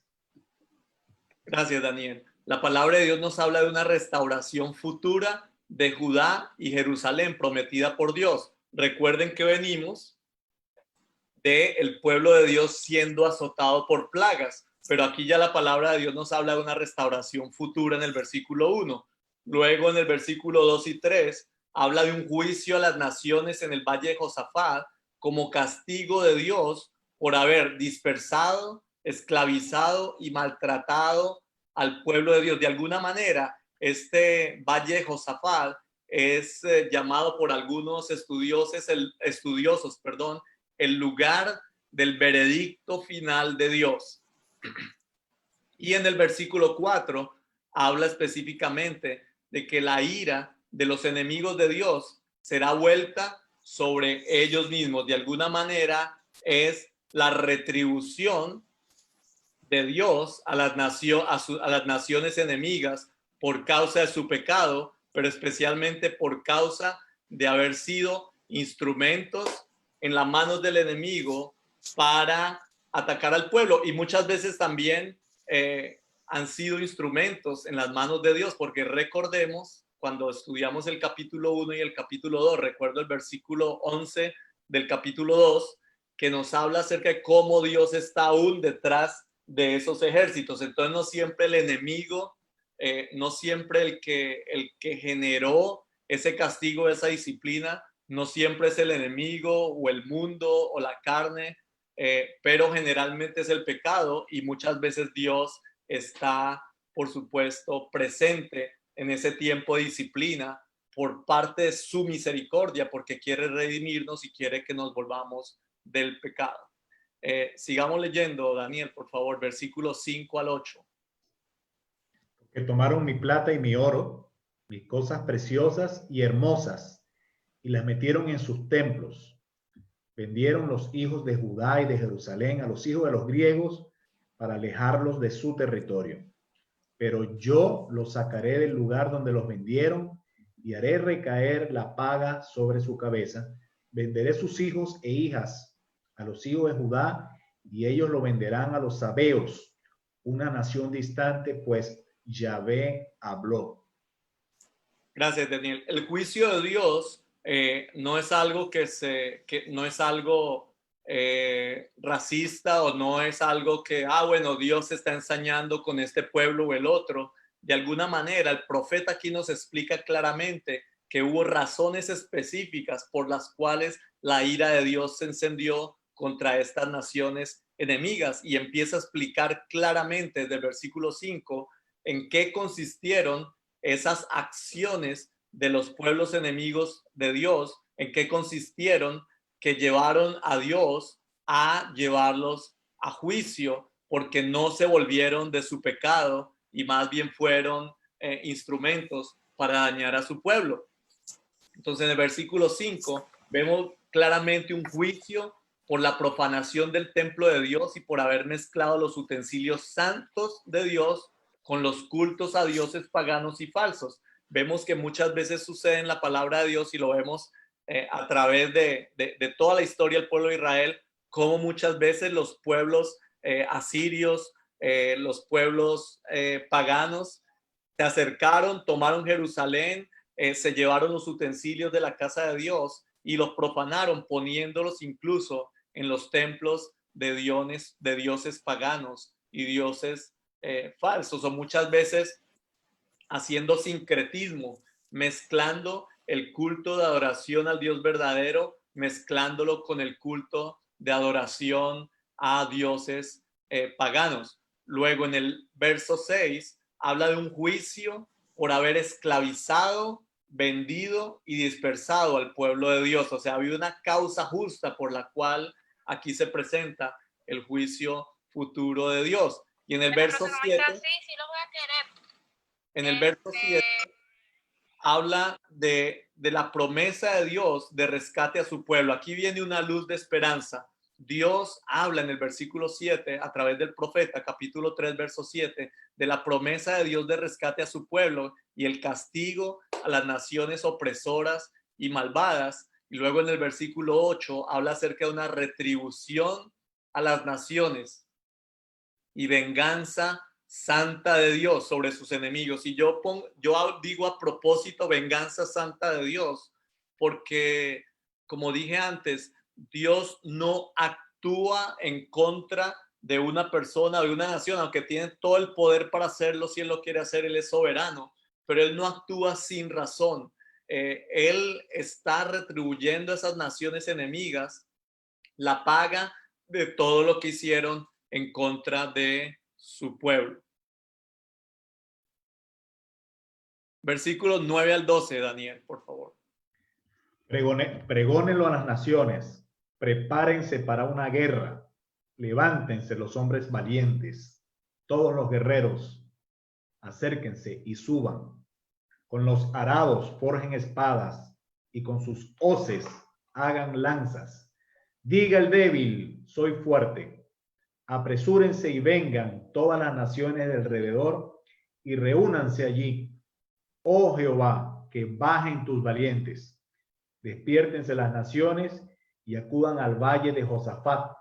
Gracias, Daniel. La palabra de Dios nos habla de una restauración futura de Judá y Jerusalén prometida por Dios. Recuerden que venimos del pueblo de Dios siendo azotado por plagas, pero aquí ya la palabra de Dios nos habla de una restauración futura en el versículo 1. Luego en el versículo 2 y 3 habla de un juicio a las naciones en el valle de Josafat como castigo de Dios por haber dispersado, esclavizado y maltratado al pueblo de Dios. De alguna manera, este valle de Josafat es llamado por algunos estudiosos, el lugar del veredicto final de Dios. Y en el versículo 4 habla específicamente de que la ira de los enemigos de Dios será vuelta sobre ellos mismos. De alguna manera es la retribución de Dios a las naciones enemigas por causa de su pecado, pero especialmente por causa de haber sido instrumentos en las manos del enemigo para atacar al pueblo, y muchas veces también han sido instrumentos en las manos de Dios, porque recordemos cuando estudiamos el capítulo 1 y el capítulo 2, recuerdo el versículo 11 del capítulo 2, que nos habla acerca de cómo Dios está aún detrás de esos ejércitos. Entonces no siempre el enemigo, no siempre el que generó ese castigo, esa disciplina, no siempre es el enemigo o el mundo o la carne, pero generalmente es el pecado, y muchas veces Dios está, por supuesto, presente en ese tiempo de disciplina por parte de su misericordia, porque quiere redimirnos y quiere que nos volvamos del pecado. Sigamos leyendo, Daniel, por favor, versículos 5 al 8. Que tomaron mi plata y mi oro, mis cosas preciosas y hermosas, y las metieron en sus templos. Vendieron los hijos de Judá y de Jerusalén a los hijos de los griegos para alejarlos de su territorio. Pero yo los sacaré del lugar donde los vendieron y haré recaer la paga sobre su cabeza. Venderé sus hijos e hijas a los hijos de Judá y ellos lo venderán a los sabeos, una nación distante, pues Yahvé habló. Gracias, Daniel. El juicio de Dios no es algo que no es algo racista, o no es algo que, bueno, Dios está ensañando con este pueblo o el otro. De alguna manera, el profeta aquí nos explica claramente que hubo razones específicas por las cuales la ira de Dios se encendió contra estas naciones enemigas, y empieza a explicar claramente desde el versículo 5 en qué consistieron esas acciones de los pueblos enemigos de Dios, en qué consistieron, que llevaron a Dios a llevarlos a juicio porque no se volvieron de su pecado y más bien fueron instrumentos para dañar a su pueblo. Entonces en el versículo 5 vemos claramente un juicio por la profanación del templo de Dios y por haber mezclado los utensilios santos de Dios con los cultos a dioses paganos y falsos. Vemos que muchas veces sucede en la palabra de Dios y lo vemos a través de toda la historia del pueblo de Israel, como muchas veces los pueblos asirios, los pueblos paganos se acercaron, tomaron Jerusalén, se llevaron los utensilios de la casa de Dios y los profanaron, poniéndolos incluso en los templos de dioses paganos y dioses falsos, o muchas veces haciendo sincretismo, mezclando el culto de adoración al Dios verdadero, mezclándolo con el culto de adoración a dioses paganos. Luego en el verso 6 habla de un juicio por haber esclavizado, vendido y dispersado al pueblo de Dios. O sea, había una causa justa por la cual aquí se presenta el juicio futuro de Dios. Y en el verso 7, en el verso 7 habla de la promesa de Dios de rescate a su pueblo. Aquí viene una luz de esperanza. Dios habla en el versículo 7 a través del profeta, capítulo 3, verso 7, de la promesa de Dios de rescate a su pueblo y el castigo a las naciones opresoras y malvadas. Y luego en el versículo 8 habla acerca de una retribución a las naciones y venganza santa de Dios sobre sus enemigos. Y yo digo a propósito venganza santa de Dios, porque como dije antes, Dios no actúa en contra de una persona o de una nación, aunque tiene todo el poder para hacerlo. Si Él lo quiere hacer, Él es soberano, pero Él no actúa sin razón. Él está retribuyendo a esas naciones enemigas la paga de todo lo que hicieron en contra de su pueblo. Versículos 9 al 12, Daniel, por favor. Pregónenlo a las naciones, prepárense para una guerra, levántense los hombres valientes, todos los guerreros, acérquense y suban. Con los arados forjen espadas y con sus hoces hagan lanzas. Diga el débil, soy fuerte. Apresúrense y vengan todas las naciones de alrededor y reúnanse allí. Oh Jehová, que bajen tus valientes. Despiértense las naciones y acudan al valle de Josafat,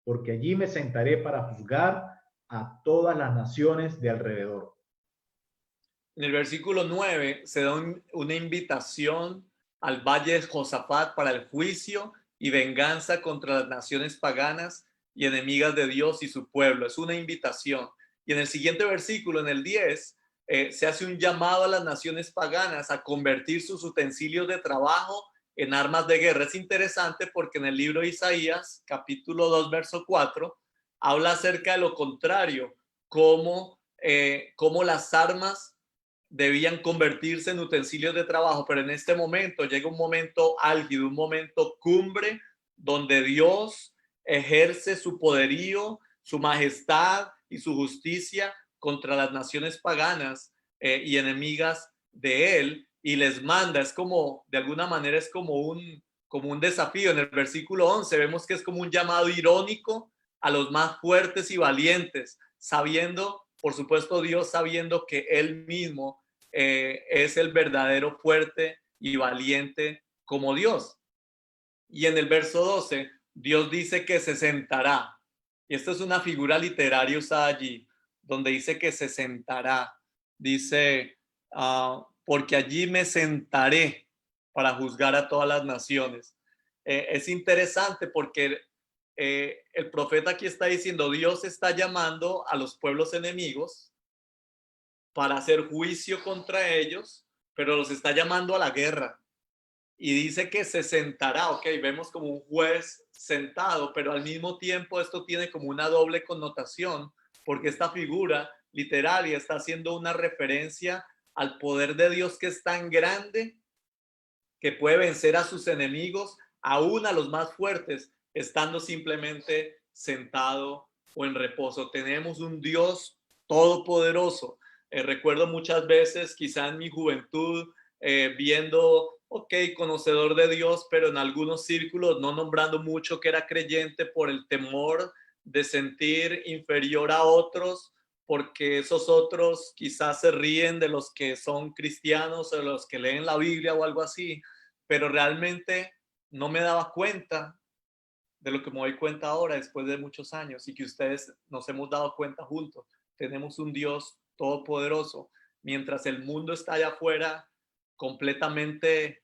porque allí me sentaré para juzgar a todas las naciones de alrededor. En el versículo 9 se da una invitación al valle de Josafat para el juicio y venganza contra las naciones paganas y enemigas de Dios y su pueblo. Es una invitación. Y en el siguiente versículo, en el 10, se hace un llamado a las naciones paganas a convertir sus utensilios de trabajo en armas de guerra. Es interesante porque en el libro de Isaías, capítulo 2, verso 4, habla acerca de lo contrario, cómo las armas debían convertirse en utensilios de trabajo, pero en este momento llega un momento álgido, un momento cumbre, donde Dios ejerce su poderío, su majestad y su justicia contra las naciones paganas y enemigas de él, y les manda. Es como, de alguna manera, es como un desafío. En el versículo 11 vemos que es como un llamado irónico a los más fuertes y valientes, sabiendo, por supuesto, Dios sabiendo que él mismo es el verdadero fuerte y valiente como Dios. Y en el verso 12, Dios dice que se sentará. Y esta es una figura literaria usada allí, donde dice que se sentará. Dice, porque allí me sentaré para juzgar a todas las naciones. Es interesante porque el profeta aquí está diciendo, Dios está llamando a los pueblos enemigos para hacer juicio contra ellos, pero los está llamando a la guerra. Y dice que se sentará, ok, vemos como un juez sentado, pero al mismo tiempo esto tiene como una doble connotación, porque esta figura literaria está haciendo una referencia al poder de Dios, que es tan grande que puede vencer a sus enemigos, aún a los más fuertes, estando simplemente sentado o en reposo. Tenemos un Dios todopoderoso. Recuerdo muchas veces, quizá en mi juventud, viendo, ok, conocedor de Dios, pero en algunos círculos no nombrando mucho que era creyente por el temor de sentir inferior a otros, porque esos otros quizás se ríen de los que son cristianos o de los que leen la Biblia o algo así, pero realmente no me daba cuenta de lo que me doy cuenta ahora después de muchos años y que ustedes nos hemos dado cuenta juntos. Tenemos un Dios todopoderoso. Mientras el mundo está allá afuera completamente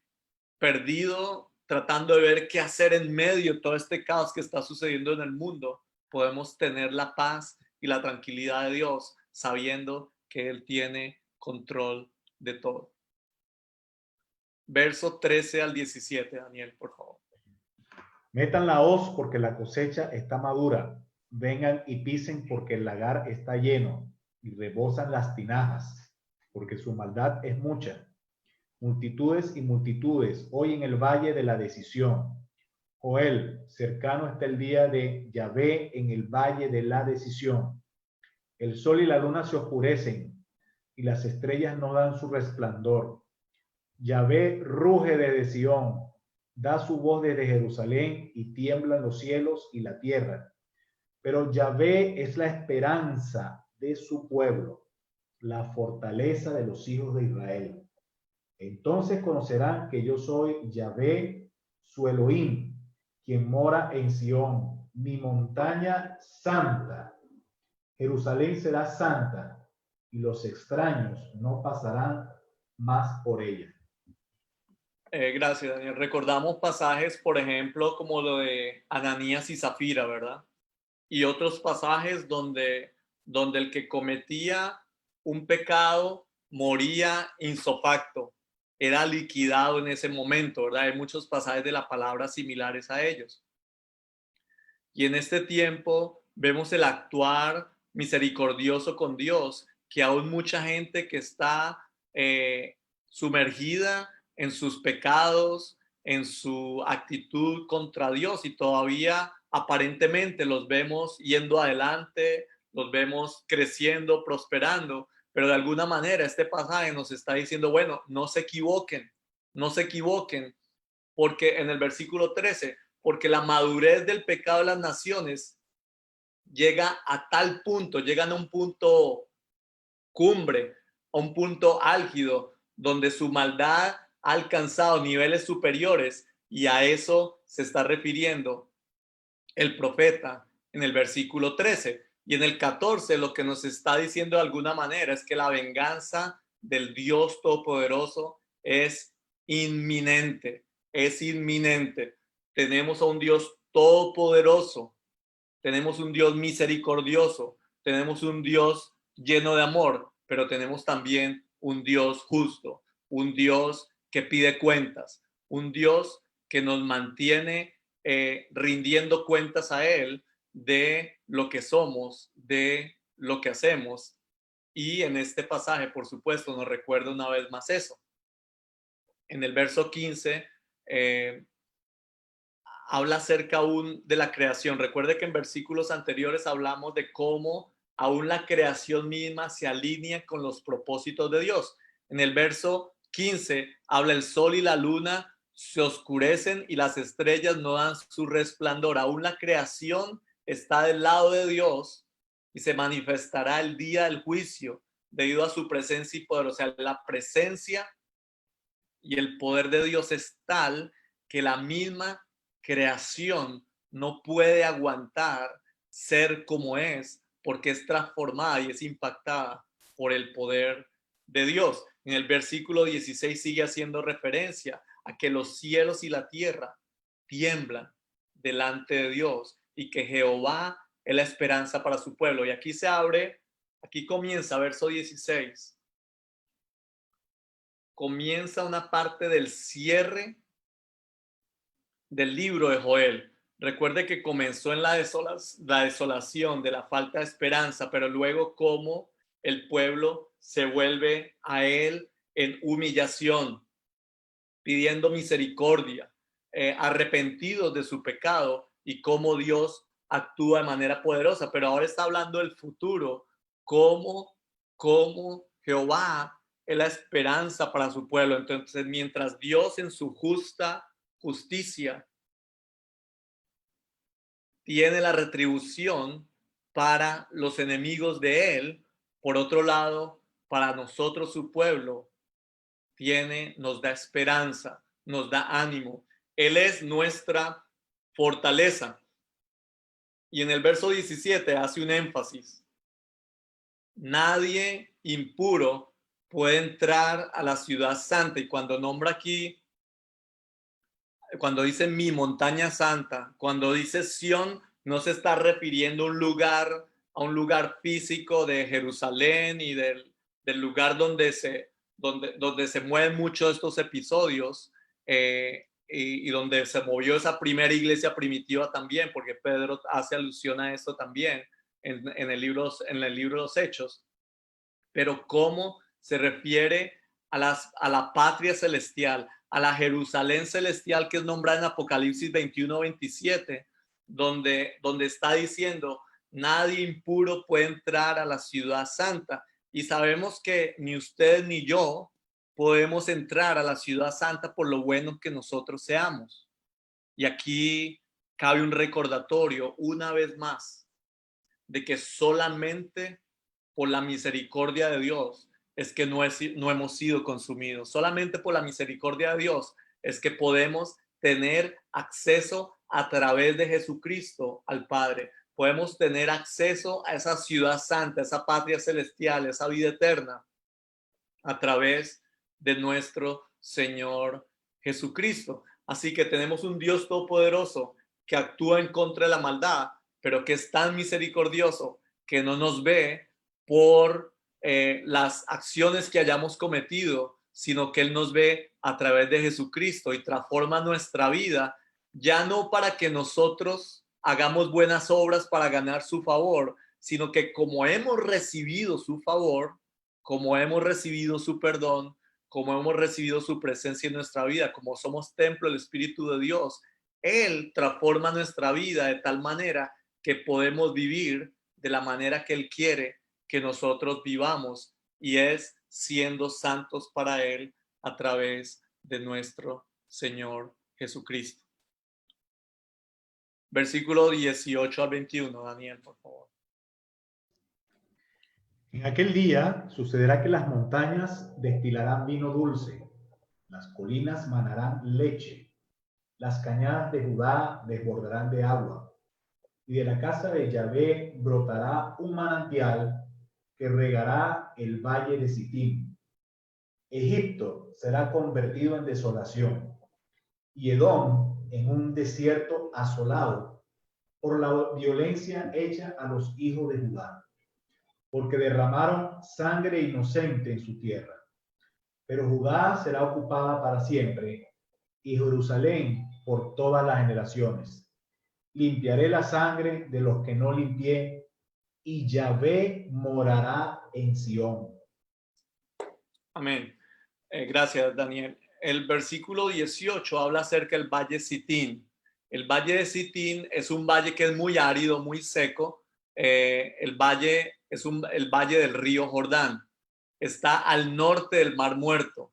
perdido, tratando de ver qué hacer en medio de todo este caos que está sucediendo en el mundo, podemos tener la paz y la tranquilidad de Dios sabiendo que Él tiene control de todo. Verso 13 al 17, Daniel, por favor. Metan la hoz porque la cosecha está madura. Vengan y pisen porque el lagar está lleno y rebosan las tinajas, porque su maldad es mucha. Multitudes y multitudes hoy en el valle de la decisión. Joel, cercano está el día de Yahvé en el valle de la decisión. El sol y la luna se oscurecen y las estrellas no dan su resplandor. Yahvé ruge desde Sión, da su voz desde Jerusalén y tiemblan los cielos y la tierra. Pero Yahvé es la esperanza de su pueblo, la fortaleza de los hijos de Israel. Entonces conocerán que yo soy Yahvé, su Elohim, quien mora en Sión, mi montaña santa. Jerusalén será santa y los extraños no pasarán más por ella. Gracias, Daniel. Recordamos pasajes, por ejemplo, como lo de Ananías y Zafira, ¿verdad? Y otros pasajes donde el que cometía un pecado moría ipso facto, era liquidado en ese momento, ¿verdad? Hay muchos pasajes de la palabra similares a ellos. Y en este tiempo vemos el actuar misericordioso con Dios, que aún mucha gente que está sumergida en sus pecados, en su actitud contra Dios, y todavía aparentemente los vemos yendo adelante, los vemos creciendo, prosperando, pero de alguna manera este pasaje nos está diciendo, bueno, no se equivoquen, porque en el versículo 13, porque la madurez del pecado de las naciones llega a tal punto, llegan a un punto cumbre, a un punto álgido, donde su maldad ha alcanzado niveles superiores, y a eso se está refiriendo el profeta en el versículo 13. Y en el 14 lo que nos está diciendo de alguna manera es que la venganza del Dios Todopoderoso es inminente, Tenemos a un Dios todopoderoso, tenemos un Dios misericordioso, tenemos un Dios lleno de amor, pero tenemos también un Dios justo, un Dios que pide cuentas, un Dios que nos mantiene rindiendo cuentas a Él de lo que somos, de lo que hacemos. Y en este pasaje, por supuesto, nos recuerda una vez más eso. En el verso 15, habla acerca aún de la creación. Recuerde que en versículos anteriores hablamos de cómo aún la creación misma se alinea con los propósitos de Dios. En el verso 15 habla el sol y la luna se oscurecen y las estrellas no dan su resplandor. Aún la creación está del lado de Dios y se manifestará el día del juicio debido a su presencia y poder. O sea, la presencia y el poder de Dios es tal que la misma creación no puede aguantar ser como es, porque es transformada y es impactada por el poder de Dios. En el versículo 16 sigue haciendo referencia a que los cielos y la tierra tiemblan delante de Dios y que Jehová es la esperanza para su pueblo. Y aquí se abre, aquí comienza verso 16. Comienza una parte del cierre del libro de Joel. Recuerde que comenzó en la desolación de la falta de esperanza, pero luego cómo el pueblo se vuelve a él en humillación, pidiendo misericordia, arrepentidos de su pecado, y cómo Dios actúa de manera poderosa, pero ahora está hablando del futuro, cómo Jehová es la esperanza para su pueblo. Entonces, mientras Dios en su justa justicia tiene la retribución para los enemigos de él, por otro lado, para nosotros, su pueblo, nos da esperanza, nos da ánimo. Él es nuestra fortaleza. Y en el verso 17 hace un énfasis. Nadie impuro puede entrar a la ciudad santa. Y cuando nombra aquí, cuando dice mi montaña santa, cuando dice Sión, no se está refiriendo a un lugar físico de Jerusalén y del lugar donde se mueven muchos estos episodios, y donde se movió esa primera iglesia primitiva también, porque Pedro hace alusión a esto también en el libro de los Hechos. Pero cómo se refiere a la patria celestial, a la Jerusalén celestial que es nombrada en Apocalipsis 21-27, donde está diciendo, nadie impuro puede entrar a la ciudad santa. Y sabemos que ni usted ni yo podemos entrar a la ciudad santa por lo bueno que nosotros seamos. Y aquí cabe un recordatorio una vez más de que solamente por la misericordia de Dios es que no hemos sido consumidos. Solamente por la misericordia de Dios es que podemos tener acceso a través de Jesucristo al Padre. Podemos tener acceso a esa ciudad santa, esa patria celestial, esa vida eterna, a través de nuestro Señor Jesucristo. Así que tenemos un Dios todopoderoso que actúa en contra de la maldad, pero que es tan misericordioso que no nos ve por las acciones que hayamos cometido, sino que Él nos ve a través de Jesucristo y transforma nuestra vida, ya no para que nosotros hagamos buenas obras para ganar su favor, sino que como hemos recibido su favor, como hemos recibido su perdón, como hemos recibido su presencia en nuestra vida, como somos templo del Espíritu de Dios, Él transforma nuestra vida de tal manera que podemos vivir de la manera que Él quiere que nosotros vivamos, y es siendo santos para Él a través de nuestro Señor Jesucristo. Versículo 18 al 21, Daniel, por favor. En aquel día sucederá que las montañas destilarán vino dulce, las colinas manarán leche, las cañadas de Judá desbordarán de agua, y de la casa de Yahvé brotará un manantial que regará el valle de Sitín. Egipto será convertido en desolación, y Edom en un desierto asolado por la violencia hecha a los hijos de Judá, porque derramaron sangre inocente en su tierra. Pero Judá será ocupada para siempre, y Jerusalén por todas las generaciones. Limpiaré la sangre de los que no limpié, y Yahvé morará en Sión. Amén. Gracias, Daniel. El versículo 18 habla acerca del valle Sitín. El valle de Sitín es un valle que es muy árido, muy seco. El valle es el valle del río Jordán. Está al norte del Mar Muerto.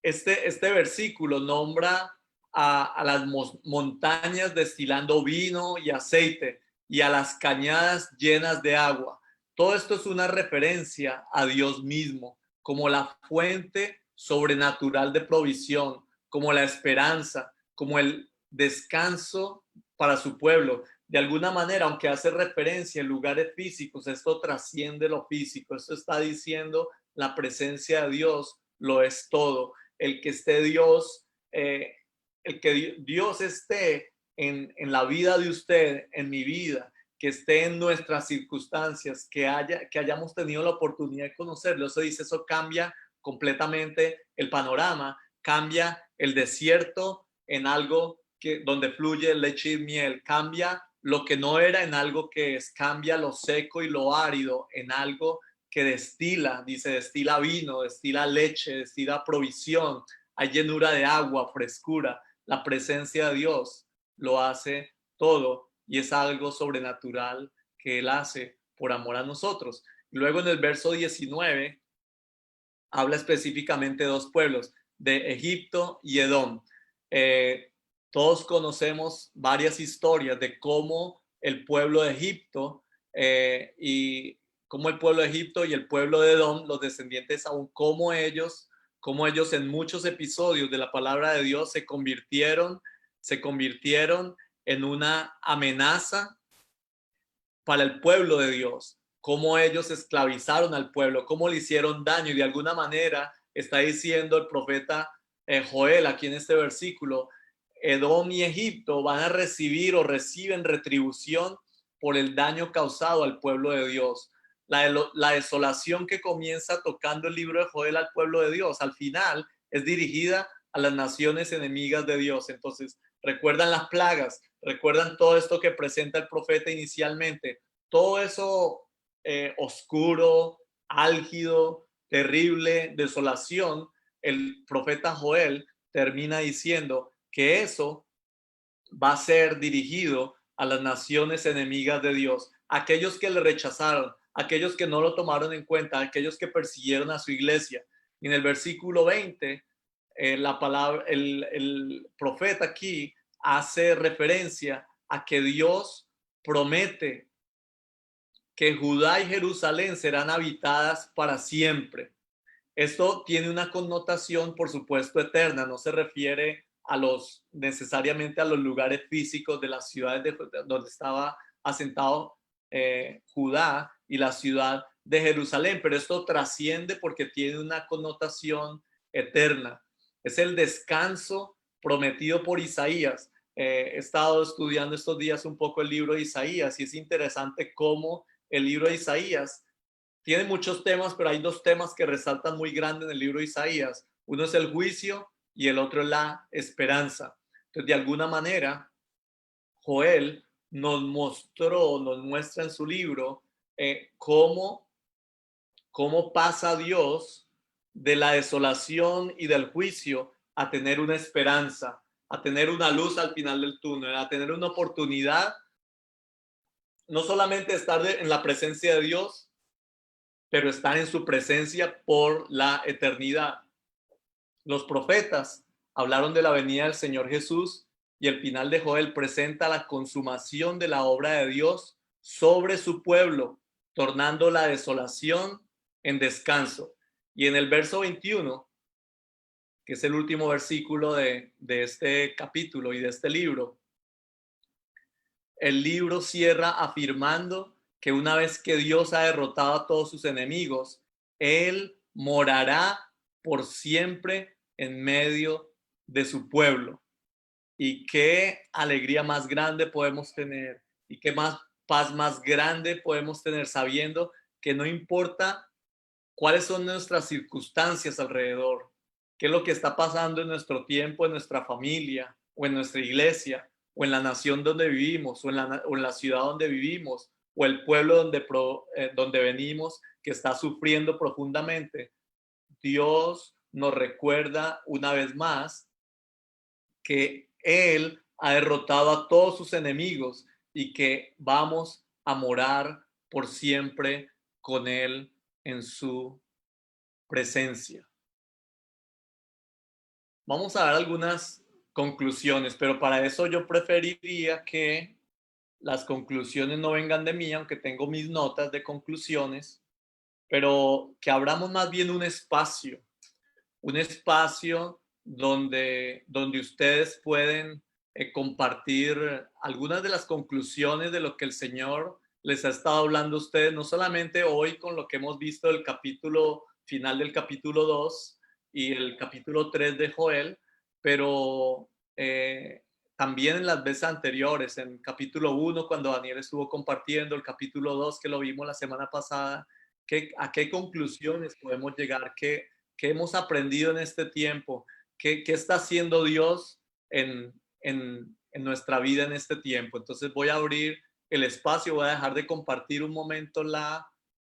Este versículo nombra a las montañas destilando vino y aceite y a las cañadas llenas de agua. Todo esto es una referencia a Dios mismo como la fuente sobrenatural de provisión, como la esperanza, como el descanso para su pueblo. De alguna manera, aunque hace referencia en lugares físicos, esto trasciende lo físico. Esto está diciendo la presencia de Dios lo es todo. El que esté Dios, el que Dios esté en la vida de usted, en mi vida, que esté en nuestras circunstancias, que hayamos tenido la oportunidad de conocerlo. Eso dice, eso cambia completamente el panorama, cambia el desierto en algo donde fluye leche y miel, cambia lo que no era en algo que es, cambia lo seco y lo árido en algo que destila, dice, destila vino, destila leche, destila provisión, hay llenura de agua, frescura. La presencia de Dios lo hace todo. y es algo sobrenatural que Él hace por amor a nosotros. Luego en el verso 19 habla específicamente de dos pueblos, de Egipto y Edom. Todos conocemos varias historias de cómo el pueblo de Egipto y cómo el pueblo de Egipto y el pueblo de Edom, los descendientes aún, cómo ellos en muchos episodios de la palabra de Dios se convirtieron en una amenaza para el pueblo de Dios, cómo ellos esclavizaron al pueblo, cómo le hicieron daño, y de alguna manera está diciendo el profeta Joel aquí en este versículo, Edom y Egipto van a recibir o reciben retribución por el daño causado al pueblo de Dios. La desolación que comienza tocando el libro de Joel al pueblo de Dios, al final es dirigida a las naciones enemigas de Dios. Entonces, recuerdan las plagas, recuerdan todo esto que presenta el profeta inicialmente, todo eso oscuro, álgido, terrible, desolación. El profeta Joel termina diciendo que eso va a ser dirigido a las naciones enemigas de Dios, aquellos que le rechazaron, aquellos que no lo tomaron en cuenta, aquellos que persiguieron a su iglesia. Y en el versículo 20, el profeta aquí hace referencia a que Dios promete que Judá y Jerusalén serán habitadas para siempre. Esto tiene una connotación, por supuesto, eterna, no se refiere necesariamente a los lugares físicos de las ciudades donde estaba asentado Judá y la ciudad de Jerusalén, pero esto trasciende porque tiene una connotación eterna. Es el descanso prometido por Isaías. He estado estudiando estos días un poco el libro de Isaías y es interesante cómo el libro de Isaías tiene muchos temas, pero hay dos temas que resaltan muy grande en el libro de Isaías. Uno es el juicio y el otro es la esperanza. Entonces, de alguna manera, Joel nos muestra en su libro cómo pasa Dios de la desolación y del juicio a tener una esperanza, a tener una luz al final del túnel, a tener una oportunidad, no solamente estar en la presencia de Dios, pero estar en su presencia por la eternidad. Los profetas hablaron de la venida del Señor Jesús y el final de Joel presenta la consumación de la obra de Dios sobre su pueblo, tornando la desolación en descanso. Y en el verso 21, que es el último versículo de este capítulo y de este libro, el libro cierra afirmando que una vez que Dios ha derrotado a todos sus enemigos, Él morará por siempre en medio de su pueblo. Y qué alegría más grande podemos tener y qué paz más grande podemos tener sabiendo que no importa cuáles son nuestras circunstancias alrededor, qué es lo que está pasando en nuestro tiempo, en nuestra familia o en nuestra iglesia o en la nación donde vivimos o en la ciudad donde vivimos o el pueblo donde venimos que está sufriendo profundamente. Dios nos recuerda una vez más que Él ha derrotado a todos sus enemigos y que vamos a morar por siempre con Él en su presencia. Vamos a dar algunas conclusiones, pero para eso yo preferiría que las conclusiones no vengan de mí, aunque tengo mis notas de conclusiones, pero que abramos más bien un espacio donde ustedes pueden compartir algunas de las conclusiones de lo que el Señor les ha estado hablando a ustedes, no solamente hoy con lo que hemos visto del capítulo final del capítulo 2 y el capítulo 3 de Joel, pero también en las veces anteriores, en capítulo 1 cuando Daniel estuvo compartiendo, el capítulo 2 que lo vimos la semana pasada, ¿a qué conclusiones podemos llegar? ¿Qué hemos aprendido en este tiempo? ¿Qué está haciendo Dios en nuestra vida en este tiempo? Entonces voy a abrir el espacio, voy a dejar de compartir un momento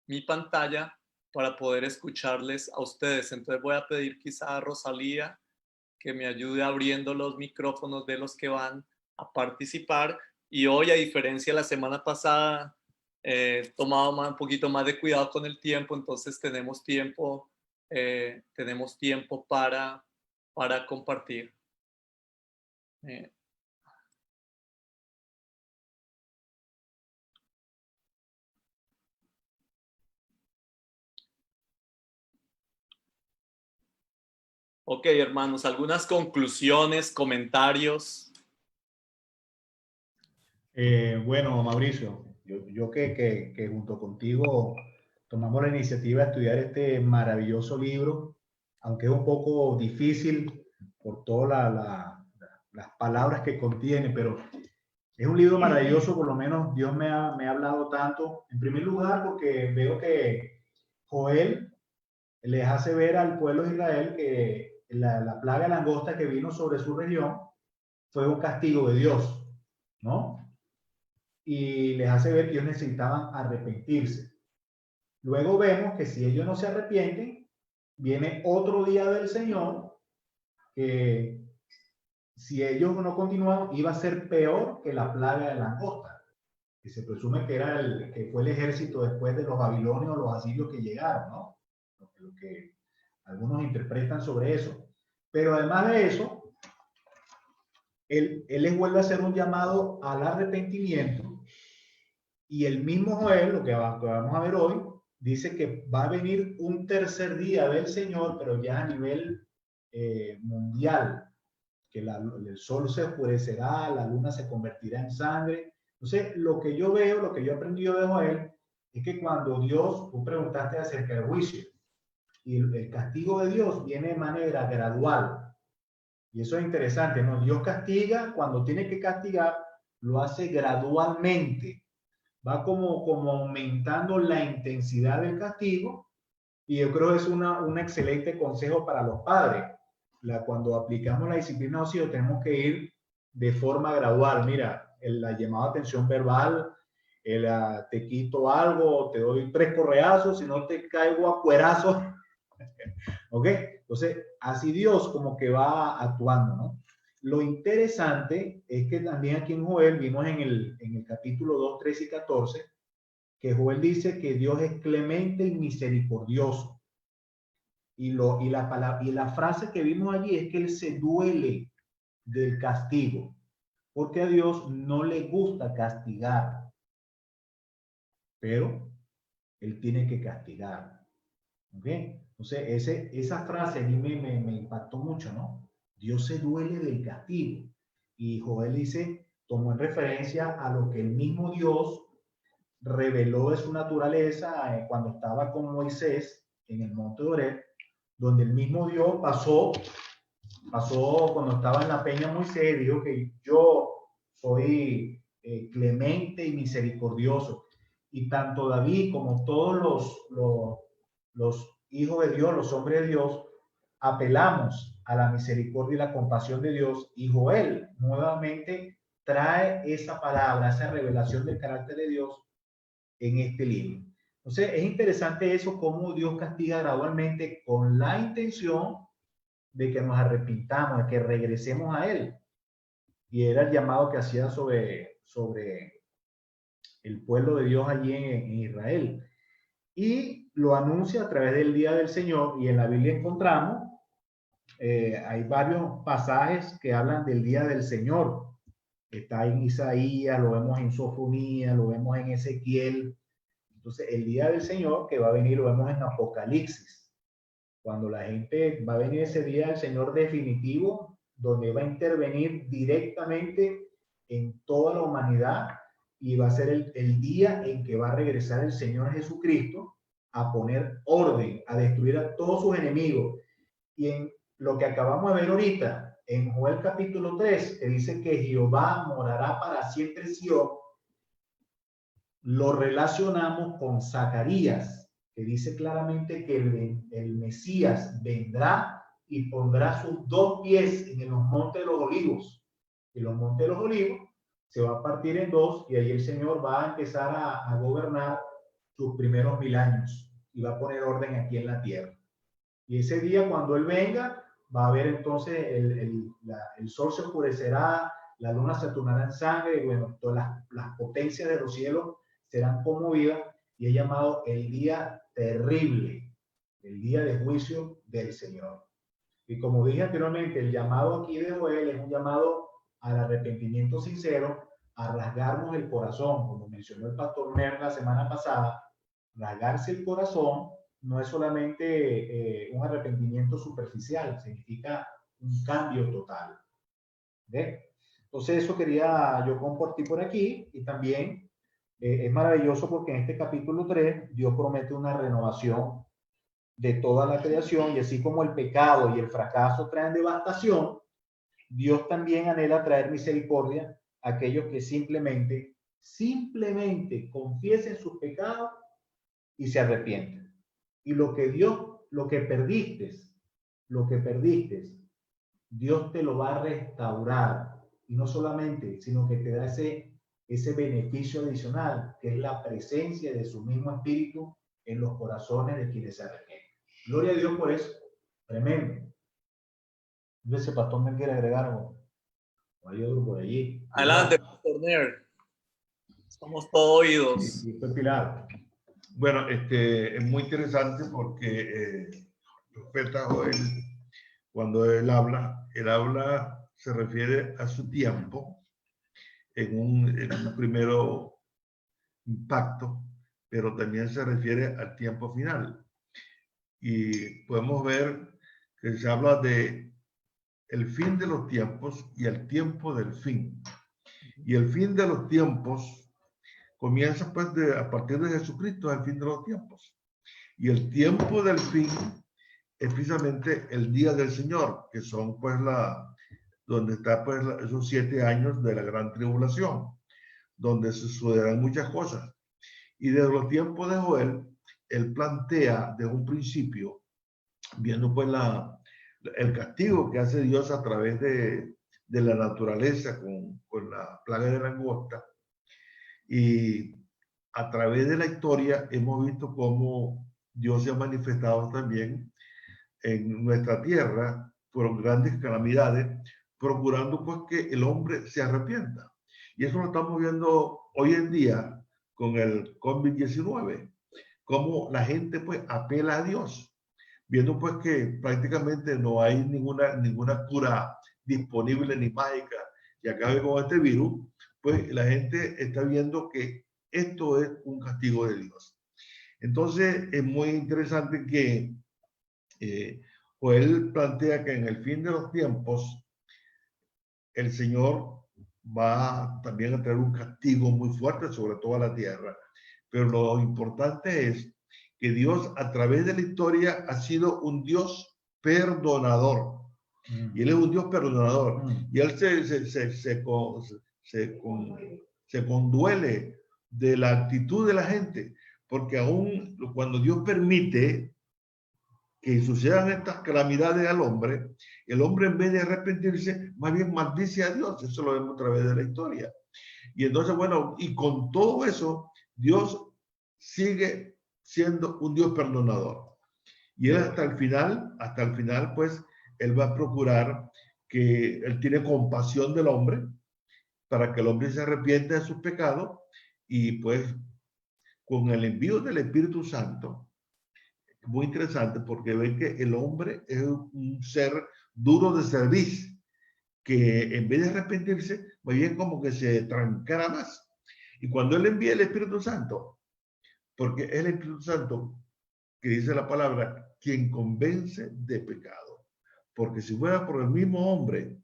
mi pantalla para poder escucharles a ustedes. Entonces voy a pedir quizá a Rosalía que me ayude abriendo los micrófonos de los que van a participar Y hoy, a diferencia de la semana pasada, he tomado un poquito más de cuidado con el tiempo, entonces tenemos tiempo para compartir. Eh, ok, hermanos, algunas conclusiones, comentarios. Bueno, Mauricio, yo que junto contigo tomamos la iniciativa de estudiar este maravilloso libro, aunque es un poco difícil por todas las palabras que contiene, pero es un libro maravilloso. Por lo menos Dios me ha hablado tanto. En primer lugar, porque veo que Joel les hace ver al pueblo de Israel que la plaga de langosta que vino sobre su región fue un castigo de Dios, ¿no? Y les hace ver que ellos necesitaban arrepentirse. Luego vemos que si ellos no se arrepienten, viene otro día del Señor que si ellos no continúan iba a ser peor que la plaga de langosta, que se presume que era que fue el ejército después de los babilonios o los asirios que llegaron, ¿no? Lo que algunos interpretan sobre eso. Pero además de eso, él les vuelve a hacer un llamado al arrepentimiento. Y el mismo Joel, lo que vamos a ver hoy, dice que va a venir un tercer día del Señor, pero ya a nivel mundial, que el sol se oscurecerá, la luna se convertirá en sangre. Entonces, lo que yo veo, lo que yo he aprendido de Joel, es que cuando Dios, tú preguntaste acerca del juicio, y el castigo de Dios viene de manera gradual. Y eso es interesante, ¿no? Dios castiga, cuando tiene que castigar, lo hace gradualmente. Va como aumentando la intensidad del castigo, y yo creo que es un excelente consejo para los padres. Cuando aplicamos la disciplina de los hijos, tenemos que ir de forma gradual. Mira, la llamada atención verbal, te quito algo, te doy 3 correazos, si no te caigo a cuerazos. ¿Ok? Entonces, así Dios como que va actuando, ¿no? Lo interesante es que también aquí en Joel, vimos en el capítulo 2, 13 y 14, que Joel dice que Dios es clemente y misericordioso. Y la frase que vimos allí es que Él se duele del castigo, porque a Dios no le gusta castigar, pero Él tiene que castigar. ¿Ok? Entonces, esa frase a mí me impactó mucho, ¿no? Dios se duele del castigo. Y Joel dice, tomó en referencia a lo que el mismo Dios reveló de su naturaleza cuando estaba con Moisés en el monte de Oreb, donde el mismo Dios pasó cuando estaba en la peña Moisés, dijo que yo soy clemente y misericordioso. Y tanto David como todos los hijos de Dios, los hombres de Dios, apelamos a la misericordia y la compasión de Dios, y Joel nuevamente trae esa palabra, esa revelación del carácter de Dios en este libro. Entonces, es interesante eso, cómo Dios castiga gradualmente con la intención de que nos arrepintamos, de que regresemos a Él. Y era el llamado que hacía sobre el pueblo de Dios allí en Israel. Y lo anuncia a través del día del Señor, y en la Biblia encontramos, hay varios pasajes que hablan del día del Señor. Está en Isaías, lo vemos en Sofonías, lo vemos en Ezequiel. Entonces, el día del Señor que va a venir lo vemos en Apocalipsis. Cuando la gente va a venir ese día del Señor definitivo, donde va a intervenir directamente en toda la humanidad, y va a ser el día en que va a regresar el Señor Jesucristo a poner orden, a destruir a todos sus enemigos. Y en lo que acabamos de ver ahorita, en Joel capítulo 3, que dice que Jehová morará para siempre en Sion, lo relacionamos con Zacarías, que dice claramente que el Mesías vendrá y pondrá sus 2 pies en los montes de los olivos. Y los montes de los olivos se va a partir en 2, y ahí el Señor va a empezar a gobernar sus primeros 1000 años y va a poner orden aquí en la tierra. Y ese día, cuando Él venga, va a haber entonces el sol se oscurecerá, la luna se tornará en sangre, y bueno, todas las potencias de los cielos serán conmovidas, y es llamado el día terrible, el día de juicio del Señor. Y como dije anteriormente, el llamado aquí de Joel es un llamado al arrepentimiento sincero, a rasgarnos el corazón, como mencionó el pastor Mer la semana pasada. Rasgarse el corazón no es solamente un arrepentimiento superficial, significa un cambio total. ¿Ves? Entonces eso quería yo compartir por aquí, y también es maravilloso porque en este capítulo 3 Dios promete una renovación de toda la creación, y así como el pecado y el fracaso traen devastación, Dios también anhela traer misericordia a aquellos que simplemente confiesen sus pecados y se arrepienten. Y lo que perdiste, Dios te lo va a restaurar. Y no solamente, sino que te da ese beneficio adicional, que es la presencia de su mismo Espíritu en los corazones de quienes se arrepienten. Gloria a Dios por eso. Tremendo. No sé si pastor me quiere agregar algo. O hay otro por allí. Adelante, Pastor Ner. Somos todo oídos. Sí, y fue Pilar. Bueno, es muy interesante porque el profeta Joel, cuando él habla, se refiere a su tiempo en un primero impacto, pero también se refiere al tiempo final. Y podemos ver que se habla de el fin de los tiempos y el tiempo del fin. Y el fin de los tiempos comienza pues a partir de Jesucristo, el fin de los tiempos. Y el tiempo del fin es precisamente el día del Señor, que son pues donde está pues esos 7 años de la gran tribulación, donde se sucederán muchas cosas. Y desde los tiempos de Joel, él plantea desde un principio, viendo pues el castigo que hace Dios a través de la naturaleza con la plaga de langosta, y a través de la historia hemos visto cómo Dios se ha manifestado también en nuestra tierra por grandes calamidades, procurando pues que el hombre se arrepienta. Y eso lo estamos viendo hoy en día con el COVID-19, cómo la gente pues apela a Dios, viendo pues que prácticamente no hay ninguna cura disponible ni mágica que acabe con este virus, pues la gente está viendo que esto es un castigo de Dios. Entonces es muy interesante que Joel plantea que en el fin de los tiempos el Señor va también a traer un castigo muy fuerte sobre toda la tierra. Pero lo importante es que Dios a través de la historia ha sido un Dios perdonador. Y Él es un Dios perdonador. Y Él se conduele de la actitud de la gente. Porque aún cuando Dios permite que sucedan estas calamidades al hombre, el hombre en vez de arrepentirse, más bien maldice a Dios. Eso lo vemos a través de la historia. Y entonces, bueno, y con todo eso, Dios sigue siendo un Dios perdonador. Y Él hasta el final, pues, Él va a procurar que Él tiene compasión del hombre para que el hombre se arrepienta de sus pecados, y pues con el envío del Espíritu Santo, muy interesante porque ven que el hombre es un ser duro de servir, que en vez de arrepentirse, muy bien como que se trancara más. Y cuando Él envía el Espíritu Santo, porque es el Espíritu Santo que dice la palabra, quien convence de pecado. Porque si fuera por el mismo hombre,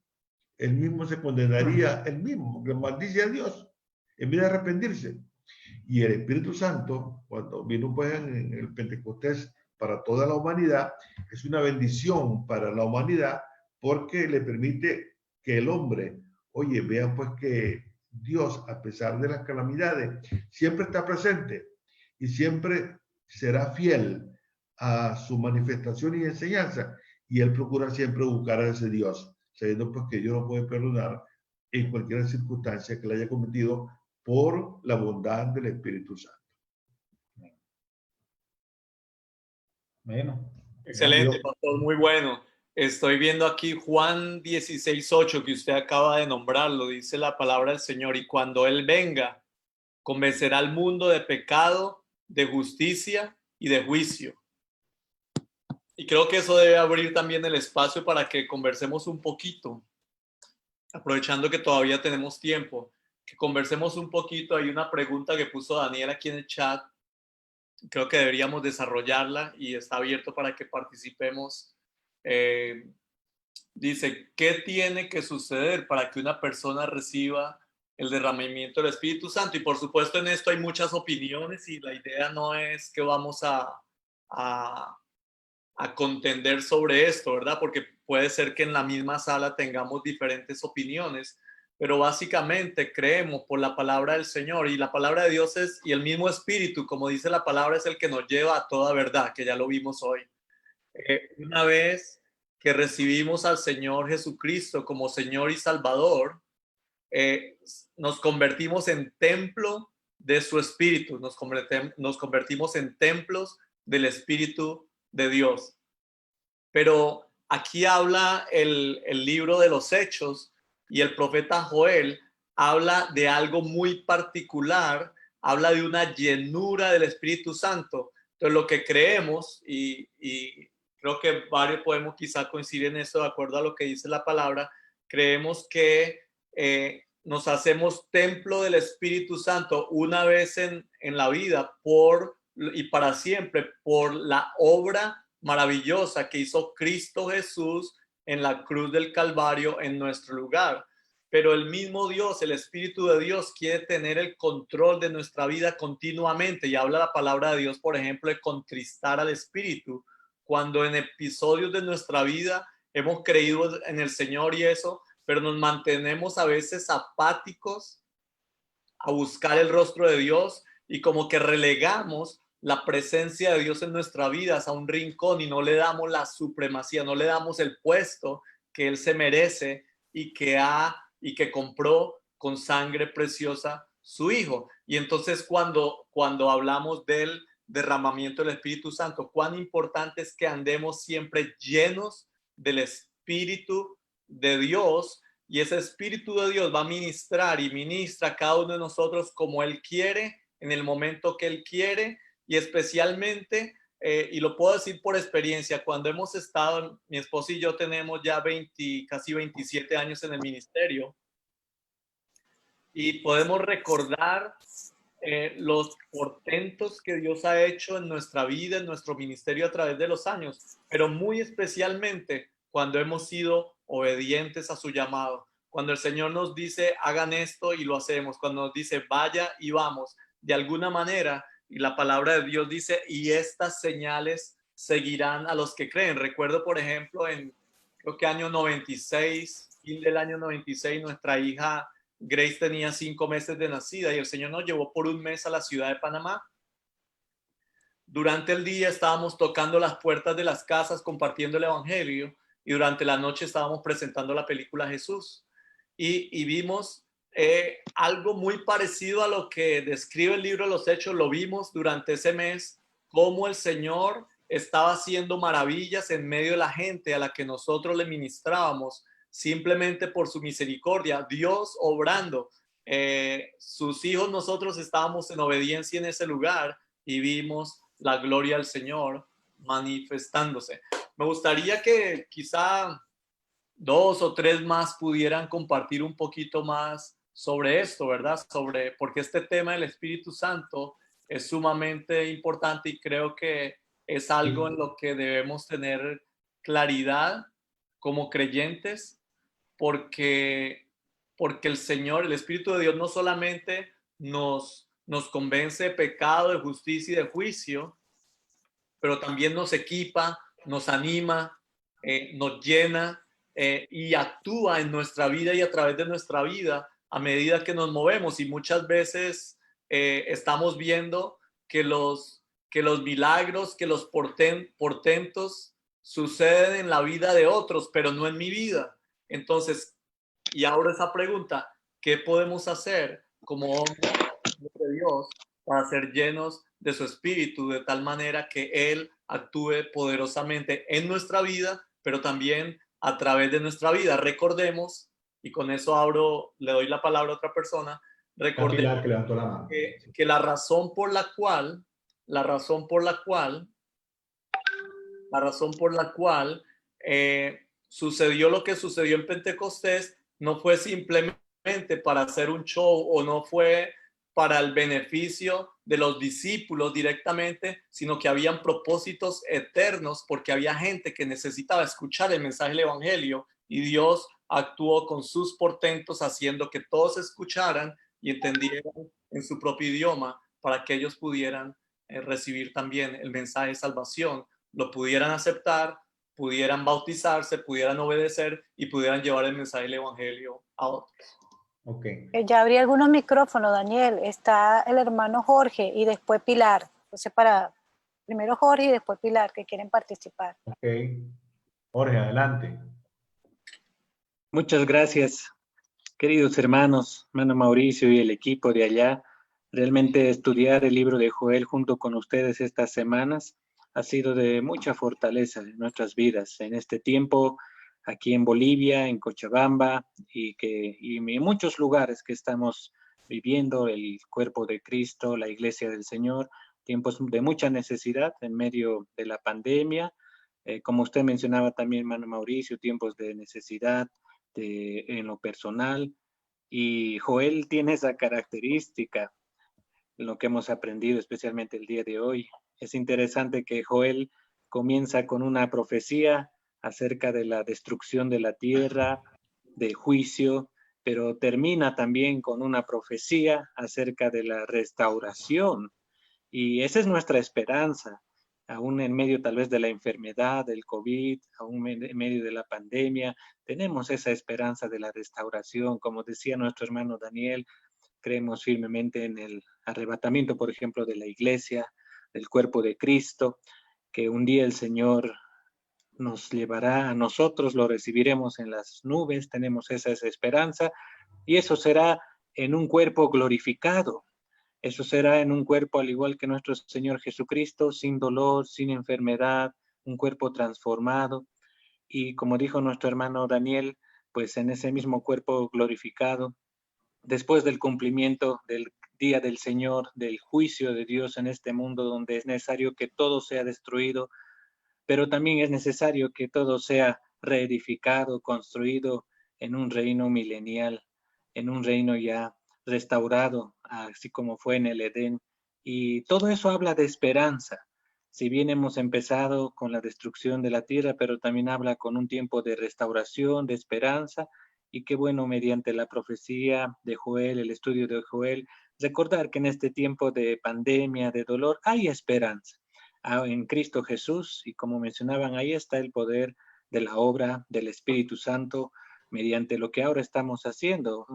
él mismo se condenaría, él mismo, que maldice a Dios, en vez de arrepentirse. Y el Espíritu Santo, cuando vino pues en el Pentecostés para toda la humanidad, es una bendición para la humanidad, porque le permite que el hombre, oye, vean pues que Dios, a pesar de las calamidades, siempre está presente y siempre será fiel a su manifestación y enseñanza, y él procura siempre buscar a ese Dios, sabiendo pues que Dios lo puede perdonar en cualquier circunstancia que le haya cometido por la bondad del Espíritu Santo. Bueno. Excelente, pastor, muy bueno. Estoy viendo aquí Juan 16:8 que usted acaba de nombrarlo, dice la palabra del Señor, y cuando Él venga, convencerá al mundo de pecado, de justicia y de juicio. Y creo que eso debe abrir también el espacio para que conversemos un poquito, aprovechando que todavía tenemos tiempo, que conversemos un poquito. Hay una pregunta que puso Daniel aquí en el chat, creo que deberíamos desarrollarla y está abierto para que participemos. Dice, ¿qué tiene que suceder para que una persona reciba el derramamiento del Espíritu Santo? Y por supuesto en esto hay muchas opiniones y la idea no es que vamos a contender sobre esto, ¿verdad? Porque puede ser que en la misma sala tengamos diferentes opiniones, pero básicamente creemos por la palabra del Señor, y la palabra de Dios es, y el mismo Espíritu, como dice la palabra, es el que nos lleva a toda verdad, que ya lo vimos hoy. Una vez que recibimos al Señor Jesucristo como Señor y Salvador, nos convertimos en templo de su Espíritu, nos convertimos en templos del Espíritu de Dios. Pero aquí habla el libro de los Hechos, y el profeta Joel habla de algo muy particular, habla de una llenura del Espíritu Santo. Entonces lo que creemos, y creo que varios podemos quizá coincidir en eso de acuerdo a lo que dice la palabra, creemos que nos hacemos templo del Espíritu Santo una vez en la vida y para siempre por la obra maravillosa que hizo Cristo Jesús en la cruz del Calvario en nuestro lugar. Pero el mismo Dios, el Espíritu de Dios, quiere tener el control de nuestra vida continuamente, y habla la palabra de Dios, por ejemplo, de contristar al Espíritu. Cuando en episodios de nuestra vida hemos creído en el Señor y eso, pero nos mantenemos a veces apáticos a buscar el rostro de Dios, y como que relegamos la presencia de Dios en nuestra vida a un rincón y no le damos la supremacía, no le damos el puesto que Él se merece y que compró con sangre preciosa su Hijo. Y entonces cuando hablamos del derramamiento del Espíritu Santo, cuán importante es que andemos siempre llenos del Espíritu de Dios, y ese Espíritu de Dios va a ministrar y ministra a cada uno de nosotros como Él quiere, en el momento que Él quiere, y especialmente, y lo puedo decir por experiencia, cuando hemos estado, mi esposa y yo tenemos ya casi 27 años en el ministerio, y podemos recordar los portentos que Dios ha hecho en nuestra vida, en nuestro ministerio a través de los años, pero muy especialmente cuando hemos sido obedientes a su llamado. Cuando el Señor nos dice, hagan esto, y lo hacemos. Cuando nos dice, vaya y vamos, de alguna manera, y la palabra de Dios dice, y estas señales seguirán a los que creen. Recuerdo, por ejemplo, creo que año 96, fin del año 96, nuestra hija Grace tenía 5 meses de nacida, y el Señor nos llevó por un mes a la ciudad de Panamá. Durante el día estábamos tocando las puertas de las casas, compartiendo el evangelio, y durante la noche estábamos presentando la película Jesús. Y vimos algo muy parecido a lo que describe el libro de los Hechos. Lo vimos durante ese mes, cómo el Señor estaba haciendo maravillas en medio de la gente a la que nosotros le ministrábamos, simplemente por su misericordia, Dios obrando. Sus hijos, nosotros estábamos en obediencia en ese lugar y vimos la gloria del Señor manifestándose. Me gustaría que quizá 2 o 3 más pudieran compartir un poquito más sobre esto, ¿verdad? Porque este tema del Espíritu Santo es sumamente importante, y creo que es algo en lo que debemos tener claridad como creyentes, porque el Señor, el Espíritu de Dios, no solamente nos convence de pecado, de justicia y de juicio, pero también nos equipa, nos anima, nos llena, y actúa en nuestra vida y a través de nuestra vida a medida que nos movemos. Y muchas veces estamos viendo que los milagros, que los portentos suceden en la vida de otros, pero no en mi vida. Entonces, y ahora esa pregunta, ¿qué podemos hacer como hombres de Dios para ser llenos de su Espíritu, de tal manera que Él actúe poderosamente en nuestra vida, pero también a través de nuestra vida. Recordemos, y con eso le doy la palabra a otra persona, recordemos Pilar, que levantó la mano. que la razón por la cual sucedió lo que sucedió en Pentecostés no fue simplemente para hacer un show, o no fue para el beneficio de los discípulos directamente, sino que habían propósitos eternos, porque había gente que necesitaba escuchar el mensaje del evangelio, y Dios actuó con sus portentos haciendo que todos escucharan y entendieran en su propio idioma, para que ellos pudieran recibir también el mensaje de salvación, lo pudieran aceptar, pudieran bautizarse, pudieran obedecer y pudieran llevar el mensaje del evangelio a otros. Okay. Ya abrí algunos micrófonos, Daniel. Está el hermano Jorge y después Pilar. Entonces, primero Jorge y después Pilar, que quieren participar. Ok. Jorge, adelante. Muchas gracias, queridos hermanos, hermano Mauricio y el equipo de allá. Realmente estudiar el libro de Joel junto con ustedes estas semanas ha sido de mucha fortaleza en nuestras vidas. En este tiempo, aquí en Bolivia, en Cochabamba y en muchos lugares que estamos viviendo, el cuerpo de Cristo, la iglesia del Señor, tiempos de mucha necesidad en medio de la pandemia. Como usted mencionaba también, hermano Mauricio, tiempos de necesidad en lo personal. Y Joel tiene esa característica, lo que hemos aprendido especialmente el día de hoy. Es interesante que Joel comienza con una profecía acerca de la destrucción de la tierra, de juicio, pero termina también con una profecía acerca de la restauración. Y esa es nuestra esperanza, aún en medio tal vez de la enfermedad, del COVID, aún en medio de la pandemia, tenemos esa esperanza de la restauración. Como decía nuestro hermano Daniel, creemos firmemente en el arrebatamiento, por ejemplo, de la iglesia, del cuerpo de Cristo, que un día el Señor nos llevará a nosotros, lo recibiremos en las nubes, tenemos esa esperanza, y eso será en un cuerpo glorificado. Eso será en un cuerpo al igual que nuestro Señor Jesucristo, sin dolor, sin enfermedad, un cuerpo transformado. Y como dijo nuestro hermano Daniel, pues en ese mismo cuerpo glorificado, después del cumplimiento del día del Señor, del juicio de Dios en este mundo donde es necesario que todo sea destruido, pero también es necesario que todo sea reedificado, construido en un reino milenial, en un reino ya restaurado, así como fue en el Edén. Y todo eso habla de esperanza. Si bien hemos empezado con la destrucción de la tierra, pero también habla con un tiempo de restauración, de esperanza, y qué bueno, mediante la profecía de Joel, el estudio de Joel, recordar que en este tiempo de pandemia, de dolor, hay esperanza en Cristo Jesús, y como mencionaban, ahí está el poder de la obra del Espíritu Santo mediante lo que ahora estamos haciendo,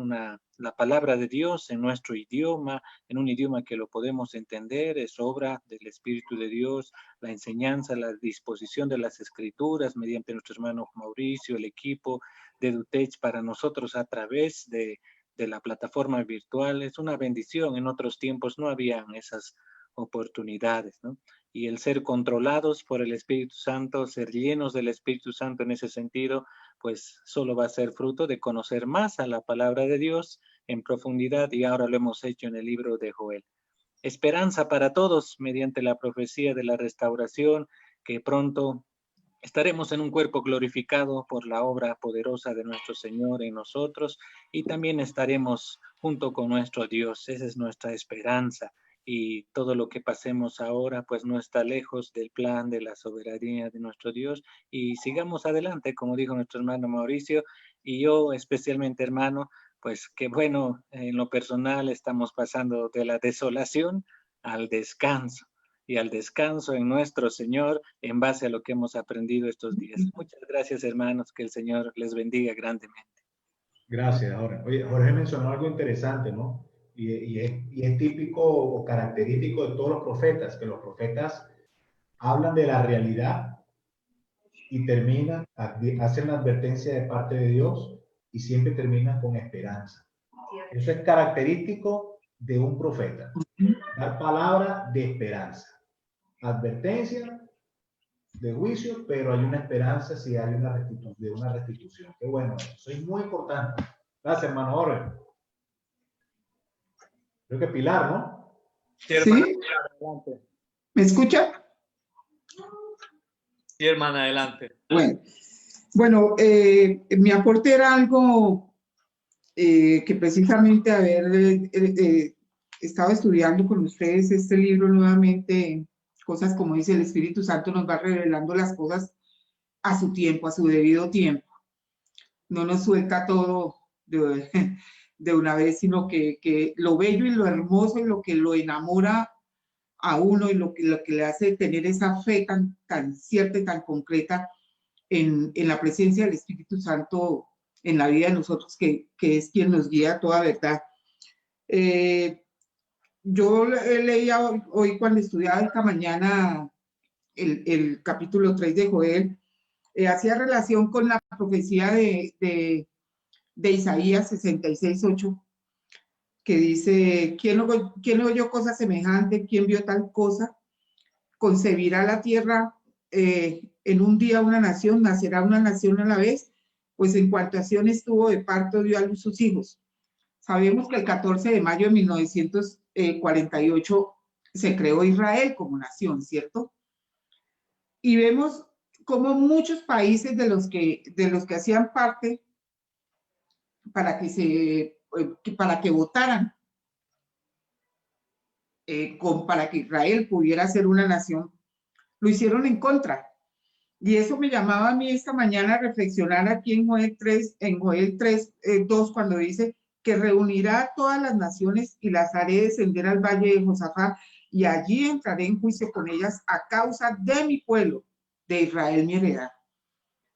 la palabra de Dios en nuestro idioma, en un idioma que lo podemos entender, es obra del Espíritu de Dios, la enseñanza, la disposición de las Escrituras mediante nuestro hermano Mauricio, el equipo de Dutech para nosotros a través de la plataforma virtual, es una bendición. En otros tiempos no habían esas oportunidades, ¿no? Y el ser controlados por el Espíritu Santo, ser llenos del Espíritu Santo en ese sentido, pues solo va a ser fruto de conocer más a la palabra de Dios en profundidad, y ahora lo hemos hecho en el libro de Joel. Esperanza para todos mediante la profecía de la restauración, que pronto estaremos en un cuerpo glorificado por la obra poderosa de nuestro Señor en nosotros, y también estaremos junto con nuestro Dios. Esa es nuestra esperanza. Y todo lo que pasemos ahora pues no está lejos del plan de la soberanía de nuestro Dios, y sigamos adelante, como dijo nuestro hermano Mauricio, y yo especialmente, hermano, pues qué bueno, en lo personal estamos pasando de la desolación al descanso, y al descanso en nuestro Señor en base a lo que hemos aprendido estos días. Muchas gracias, hermanos, que el Señor les bendiga grandemente. Gracias, Jorge. Oye, Jorge mencionó algo interesante, ¿no? Y es típico o característico de todos los profetas, que los profetas hablan de la realidad y terminan, hacen la advertencia de parte de Dios y siempre terminan con esperanza. Eso es característico de un profeta, dar palabra de esperanza, advertencia de juicio, pero hay una esperanza si hay de una restitución. Qué bueno, eso es muy importante. Gracias, hermano Jorge. Creo que Pilar, ¿no? Sí, hermana, ¿Sí? adelante. ¿Me escucha? Sí, hermana, adelante. Bueno, mi aporte era algo que precisamente estado estudiando con ustedes este libro nuevamente, cosas como dice el Espíritu Santo nos va revelando las cosas a su tiempo, a su debido tiempo. No nos suelta todo de una vez, sino que lo bello y lo hermoso y lo que lo enamora a uno y lo que le hace tener esa fe tan cierta y tan concreta en la presencia del Espíritu Santo en la vida de nosotros, que es quien nos guía a toda verdad. Yo leía hoy cuando estudiaba esta mañana el capítulo 3 de Joel, hacía relación con la profecía de Isaías 66:8, que dice, ¿quién oyó cosa semejante? ¿Quién vio tal cosa? Concebirá la tierra en un día una nación, nacerá una nación a la vez, pues en cuanto acción estuvo de parto, dio a luz sus hijos. Sabemos que el 14 de mayo de 1948 se creó Israel como nación, ¿cierto? Y vemos cómo muchos países de los que hacían parte para que votaran, para que Israel pudiera ser una nación, lo hicieron en contra. Y eso me llamaba a mí esta mañana a reflexionar aquí en Joel 2, cuando dice que reunirá a todas las naciones y las haré descender al valle de Josafat, y allí entraré en juicio con ellas a causa de mi pueblo, de Israel mi heredad.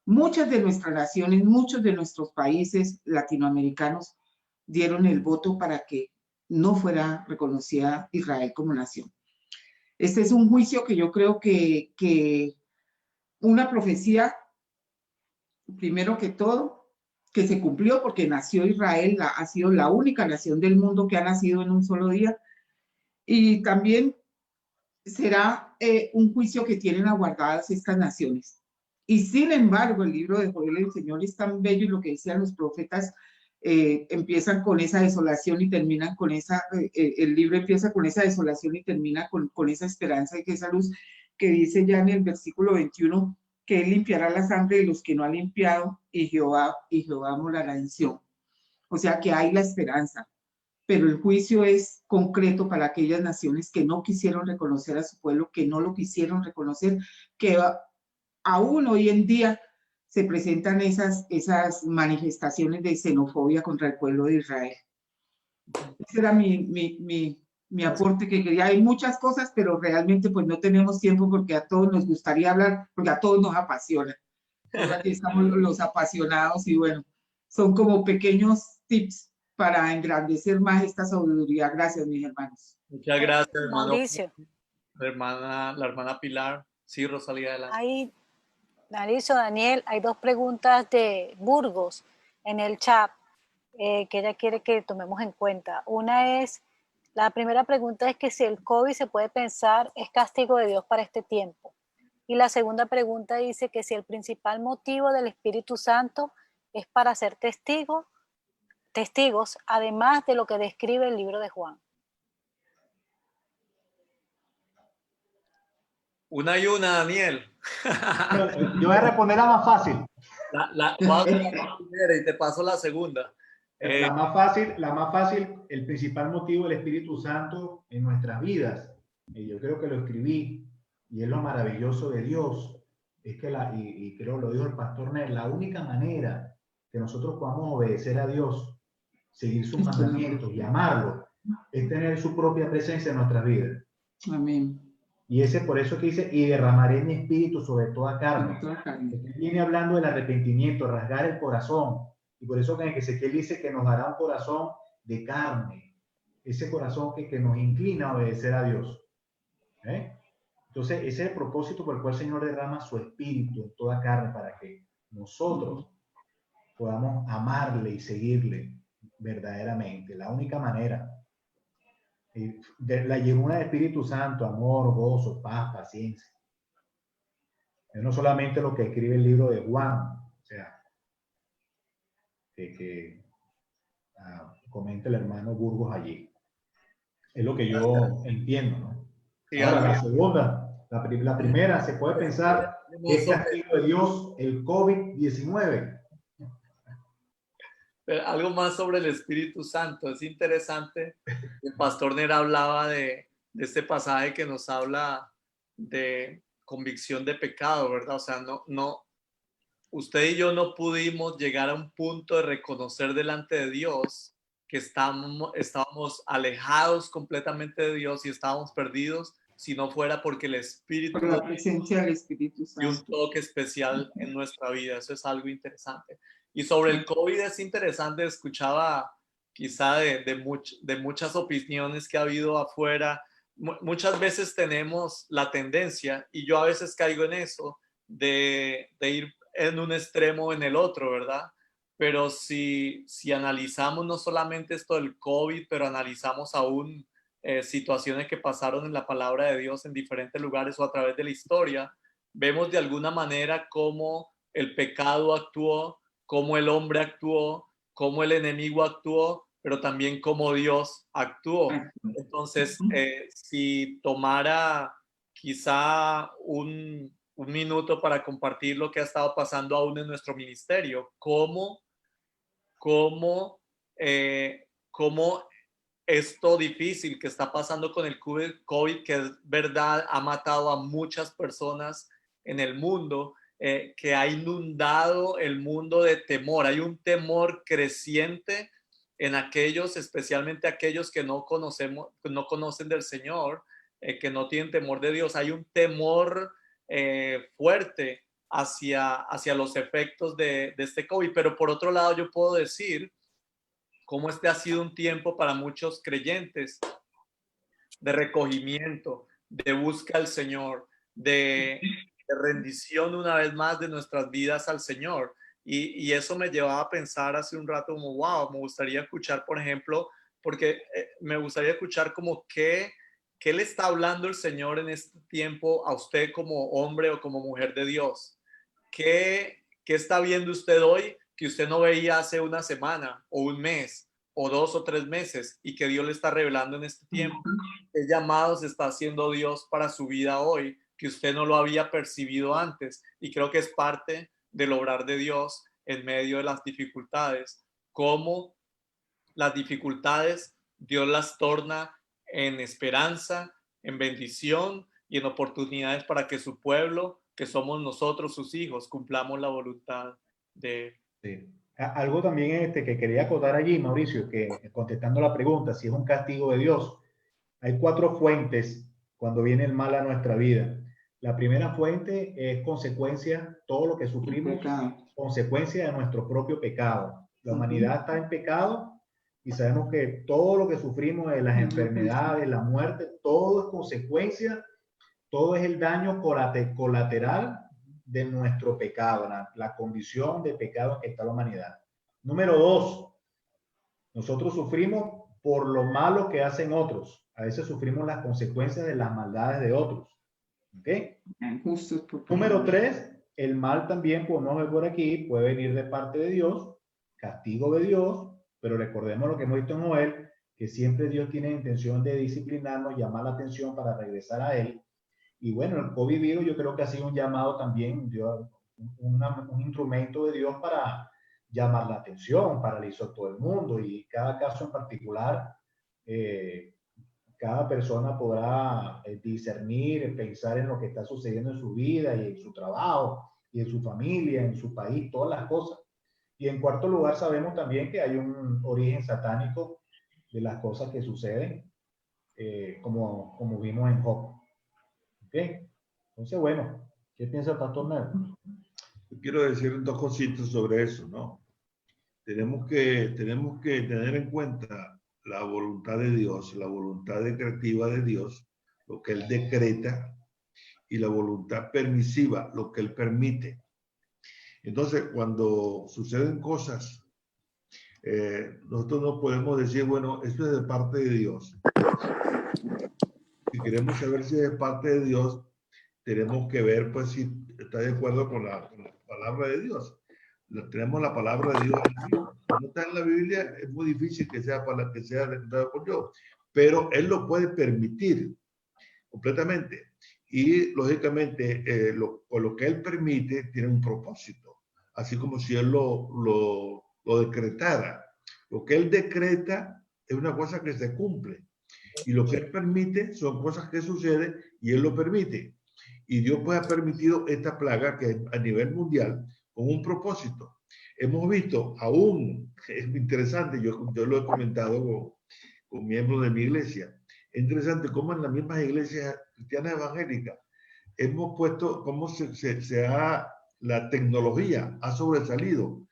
Muchas de nuestras naciones, muchos de nuestros países latinoamericanos dieron el voto para que no fuera reconocida Israel como nación. Este es un juicio que yo creo que una profecía, primero que todo, que se cumplió porque nació Israel, ha sido la única nación del mundo que ha nacido en un solo día, y también será un juicio que tienen aguardadas estas naciones. Y sin embargo, el libro de Joel, el Señor es tan bello, y lo que decían los profetas, empiezan con esa desolación y terminan con el libro empieza con esa desolación y termina con esa esperanza y que esa luz que dice ya en el versículo 21, que Él limpiará la sangre de los que no ha limpiado, y Jehová morará en Sión. O sea que hay la esperanza, pero el juicio es concreto para aquellas naciones que no quisieron reconocer a su pueblo, que no lo quisieron reconocer, que aún hoy en día se presentan esas manifestaciones de xenofobia contra el pueblo de Israel. Ese era mi aporte que quería. Hay muchas cosas, pero realmente pues no tenemos tiempo porque a todos nos gustaría hablar, porque a todos nos apasiona. Todos aquí estamos los apasionados y bueno, son como pequeños tips para engrandecer más esta sabiduría. Gracias, mis hermanos. Muchas gracias, hermano. Mauricio. La hermana Pilar. Sí, Rosalía, adelante. Ahí, Mauricio, Daniel, hay dos preguntas de Burgos en el chat que ella quiere que tomemos en cuenta. La primera pregunta es que si el COVID se puede pensar es castigo de Dios para este tiempo. Y la segunda pregunta dice que si el principal motivo del Espíritu Santo es para ser testigos, además de lo que describe el libro de Juan. Una y una, Daniel. Yo voy a responder la más fácil. Voy a hacer la primera y te paso la segunda. La más fácil, el principal motivo del Espíritu Santo en nuestras vidas. Yo creo que lo escribí, y es lo maravilloso de Dios. Es que y creo lo dijo el pastor Nel, la única manera que nosotros podamos obedecer a Dios, seguir sus mandamientos y amarlo, es tener su propia presencia en nuestras vidas. Amén. Y por eso que dice, y derramaré mi espíritu sobre toda carne. Viene hablando del arrepentimiento, rasgar el corazón. Y por eso que en Ezequiel dice que nos dará un corazón de carne. Ese corazón que nos inclina a obedecer a Dios. Entonces, ese es el propósito por el cual el Señor derrama su espíritu en toda carne, para que nosotros podamos amarle y seguirle verdaderamente. La única manera. La llenura del Espíritu Santo, amor, gozo, paz, paciencia. Es no solamente lo que escribe el libro de Juan, o sea, que comenta el hermano Burgos allí. Es lo que yo entiendo, ¿no? Sí, Ahora, la algo, segunda, la primera, se puede pensar que es castigo de Dios el COVID-19. algo más sobre el Espíritu Santo. Es interesante. El pastor Nera hablaba de este pasaje que nos habla de convicción de pecado, ¿verdad? O sea, usted y yo no pudimos llegar a un punto de reconocer delante de Dios que estábamos alejados completamente de Dios y estábamos perdidos, si no fuera porque el Espíritu Por la presencia del Espíritu y Santo. un toque especial en nuestra vida. Eso es algo interesante. Y sobre el COVID es interesante, escuchaba quizá de muchas opiniones que ha habido afuera. Muchas veces tenemos la tendencia, y yo a veces caigo en eso, de ir en un extremo o en el otro, ¿verdad? Pero si analizamos no solamente esto del COVID, pero analizamos aún situaciones que pasaron en la palabra de Dios en diferentes lugares o a través de la historia, vemos de alguna manera cómo el pecado actuó, cómo el hombre actuó, cómo el enemigo actuó, pero también cómo Dios actuó. Entonces, si tomara quizá un minuto para compartir lo que ha estado pasando aún en nuestro ministerio, cómo esto difícil que está pasando con el COVID, que es verdad, ha matado a muchas personas en el mundo, que ha inundado el mundo de temor. Hay un temor creciente en aquellos, especialmente aquellos que no conocen del Señor, que no tienen temor de Dios. Hay un temor fuerte hacia los efectos de este COVID. Pero por otro lado, yo puedo decir cómo este ha sido un tiempo para muchos creyentes de recogimiento, de busca al Señor, de rendición una vez más de nuestras vidas al Señor. Y eso me llevaba a pensar hace un rato como, wow, me gustaría escuchar, por ejemplo, porque me gustaría escuchar como qué le está hablando el Señor en este tiempo a usted como hombre o como mujer de Dios. ¿Qué está viendo usted hoy que usted no veía hace una semana o un mes o 2 o 3 meses y que Dios le está revelando en este tiempo? ¿Qué llamados está haciendo Dios para su vida hoy que usted no lo había percibido antes? Y creo que es parte del obrar de Dios en medio de las dificultades. Cómo las dificultades Dios las torna en esperanza, en bendición y en oportunidades para que su pueblo, que somos nosotros sus hijos, cumplamos la voluntad de Él. Sí. Algo también que quería acotar allí, Mauricio, que contestando la pregunta, si es un castigo de Dios, hay 4 fuentes cuando viene el mal a nuestra vida. La primera fuente es consecuencia, todo lo que sufrimos, consecuencia de nuestro propio pecado. La humanidad está en pecado y sabemos que todo lo que sufrimos de las enfermedades, la muerte, todo es consecuencia, todo es el daño colateral de nuestro pecado, la condición de pecado en que está la humanidad. Número 2, nosotros sufrimos por lo malo que hacen otros. A veces sufrimos las consecuencias de las maldades de otros. ¿Ok? Número 3, el mal también, podemos ver por aquí, puede venir de parte de Dios, castigo de Dios, pero recordemos lo que hemos visto en Joel, que siempre Dios tiene intención de disciplinarnos, llamar la atención para regresar a Él. Y bueno, el COVID virus yo creo que ha sido un llamado también, un instrumento de Dios para llamar la atención, paralizó todo el mundo y cada caso en particular, cada persona podrá discernir, pensar en lo que está sucediendo en su vida y en su trabajo y en su familia, en su país, todas las cosas. Y en cuarto lugar, sabemos también que hay un origen satánico de las cosas que suceden, como vimos en Job. ¿Ok? Entonces, bueno, ¿qué piensa el pastor Nero? Quiero decir 2 cositas sobre eso, ¿no? Tenemos que tener en cuenta la voluntad de Dios, la voluntad decretiva de Dios, lo que Él decreta, y la voluntad permisiva, lo que Él permite. Entonces, cuando suceden cosas, nosotros no podemos decir, bueno, esto es de parte de Dios. Si queremos saber si es de parte de Dios, tenemos que ver, pues, si está de acuerdo con la palabra de Dios. Tenemos la palabra de Dios en la Biblia. No está en la Biblia, es muy difícil que sea decretada por Dios, pero Él lo puede permitir completamente. Y lógicamente, con lo que Él permite, tiene un propósito, así como si Él lo decretara. Lo que Él decreta es una cosa que se cumple. Y lo que Él permite son cosas que suceden y Él lo permite. Y Dios pues ha permitido esta plaga que a nivel mundial con un propósito. Hemos visto aún, es interesante, yo lo he comentado con miembros de mi iglesia, es interesante cómo en las mismas iglesias cristianas evangélicas hemos puesto cómo la tecnología ha sobresalido.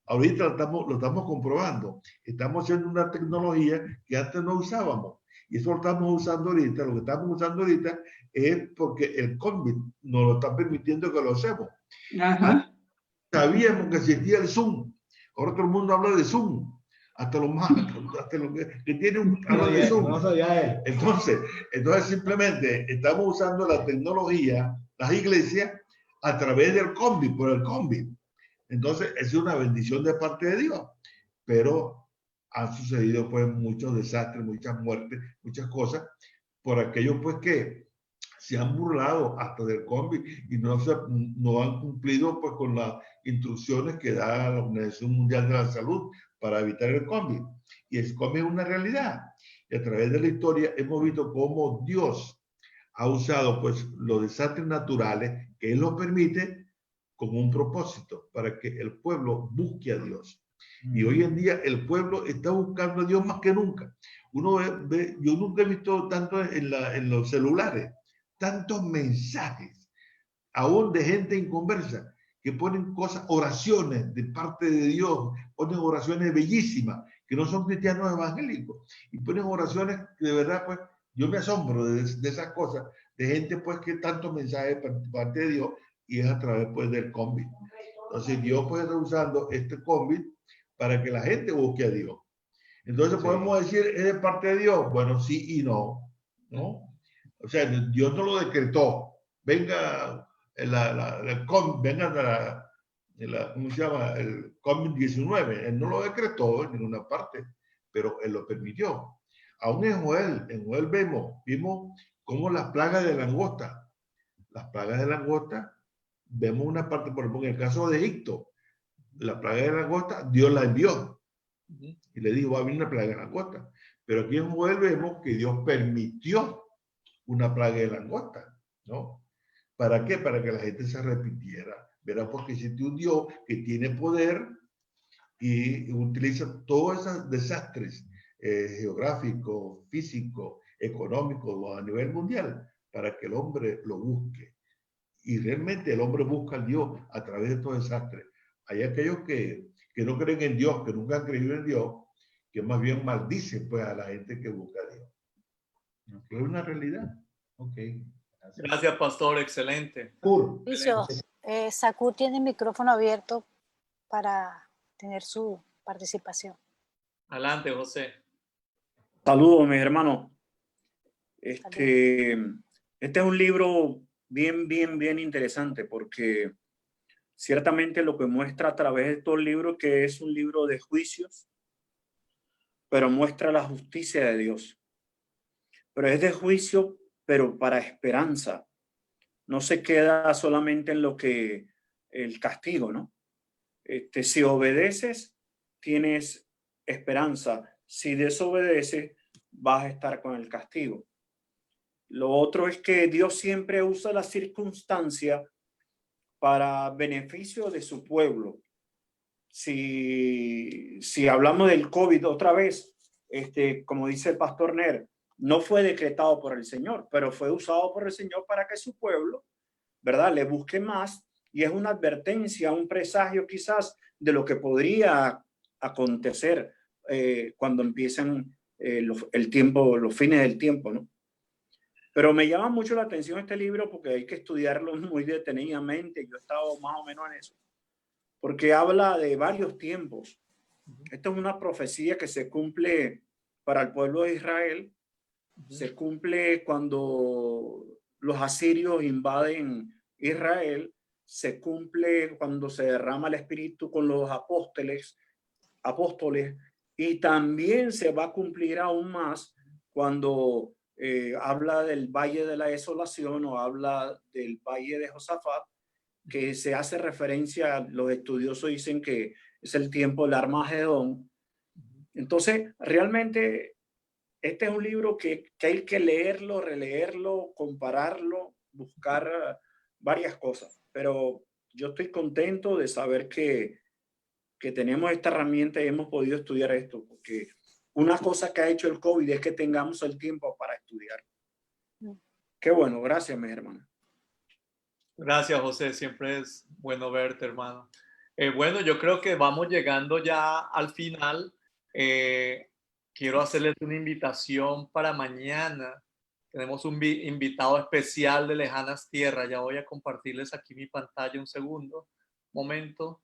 Ahorita lo estamos comprobando. Estamos haciendo una tecnología que antes no usábamos. Y eso lo estamos usando ahorita. Lo que estamos usando ahorita es porque el COVID nos lo está permitiendo que lo hacemos. Ajá. Sabíamos que existía el Zoom. Ahora todo el mundo habla de Zoom. Hasta lo más, hasta lo que tiene un habla de Zoom. Entonces simplemente estamos usando la tecnología, las iglesias, a través del COVID, por el COVID. Entonces, es una bendición de parte de Dios, pero han sucedido pues muchos desastres, muchas muertes, muchas cosas, por aquellos pues que se han burlado hasta del COVID y no han cumplido pues con las instrucciones que da la Organización Mundial de la Salud para evitar el COVID. Y el COVID es una realidad. Y a través de la historia hemos visto cómo Dios ha usado pues los desastres naturales, que Él los permite, con un propósito, para que el pueblo busque a Dios. Y hoy en día el pueblo está buscando a Dios más que nunca. Yo nunca he visto tanto en los celulares, tantos mensajes, aún de gente inconversa, que ponen cosas, oraciones de parte de Dios, ponen oraciones bellísimas, que no son cristianos evangélicos, y ponen oraciones que de verdad, pues, yo me asombro de esas cosas, de gente, pues, que tantos mensajes de parte de Dios, y es a través pues del COVID. Entonces Dios pues está usando este COVID para que la gente busque a Dios. Entonces sí, podemos decir, ¿es de parte de Dios? Bueno, sí y no, ¿no? O sea, Dios no lo decretó. Venga ¿cómo se llama? El COVID-19. Él no lo decretó en ninguna parte, pero Él lo permitió. Aún en Joel vimos cómo las plagas de langosta, vemos una parte, por ejemplo, en el caso de Egipto, la plaga de langosta, Dios la envió y le dijo, va a venir una plaga de langosta. Pero aquí en Joel vemos que Dios permitió una plaga de langosta, ¿no? ¿Para qué? Para que la gente se arrepintiera. Verá, porque existe un Dios que tiene poder y utiliza todos esos desastres geográficos, físicos, económicos a nivel mundial para que el hombre lo busque. Y realmente el hombre busca a Dios a través de estos desastres. Hay aquellos que no creen en Dios, que nunca han creído en Dios, que más bien maldicen pues a la gente que busca a Dios. Es una realidad. Ok. Gracias, pastor. Excelente. Sakur tiene el micrófono abierto para tener su participación. Adelante, José. Saludos, mis hermanos. Este es un libro bien interesante porque ciertamente lo que muestra a través de estos libros que es un libro de juicios, pero muestra la justicia de Dios. Pero es de juicio, pero para esperanza. No se queda solamente en lo que el castigo, ¿no? Si obedeces, tienes esperanza. Si desobedeces, vas a estar con el castigo. Lo otro es que Dios siempre usa la circunstancia para beneficio de su pueblo. Si hablamos del COVID otra vez, como dice el pastor Ner, no fue decretado por el Señor, pero fue usado por el Señor para que su pueblo, ¿verdad?, le busque más, y es una advertencia, un presagio quizás de lo que podría acontecer cuando empiezan los fines del tiempo, ¿no? Pero me llama mucho la atención este libro porque hay que estudiarlo muy detenidamente. Yo he estado más o menos en eso, porque habla de varios tiempos. Esta es una profecía que se cumple para el pueblo de Israel. Se cumple cuando los asirios invaden Israel. se cumple cuando se derrama el Espíritu con los apóstoles, y también se va a cumplir aún más cuando habla del Valle de la Desolación o habla del Valle de Josafat, que se hace referencia, los estudiosos dicen que es el tiempo del Armagedón. Entonces, realmente, este es un libro que hay que leerlo, releerlo, compararlo, buscar varias cosas. Pero yo estoy contento de saber que tenemos esta herramienta y hemos podido estudiar esto, porque una cosa que ha hecho el COVID es que tengamos el tiempo para estudiar. Qué bueno, gracias, mis hermanos. Gracias, José. Siempre es bueno verte, hermano. Bueno, yo creo que vamos llegando ya al final. Quiero hacerles una invitación para mañana. Tenemos un invitado especial de Lejanas Tierras. Ya voy a compartirles aquí mi pantalla un segundo. Momento.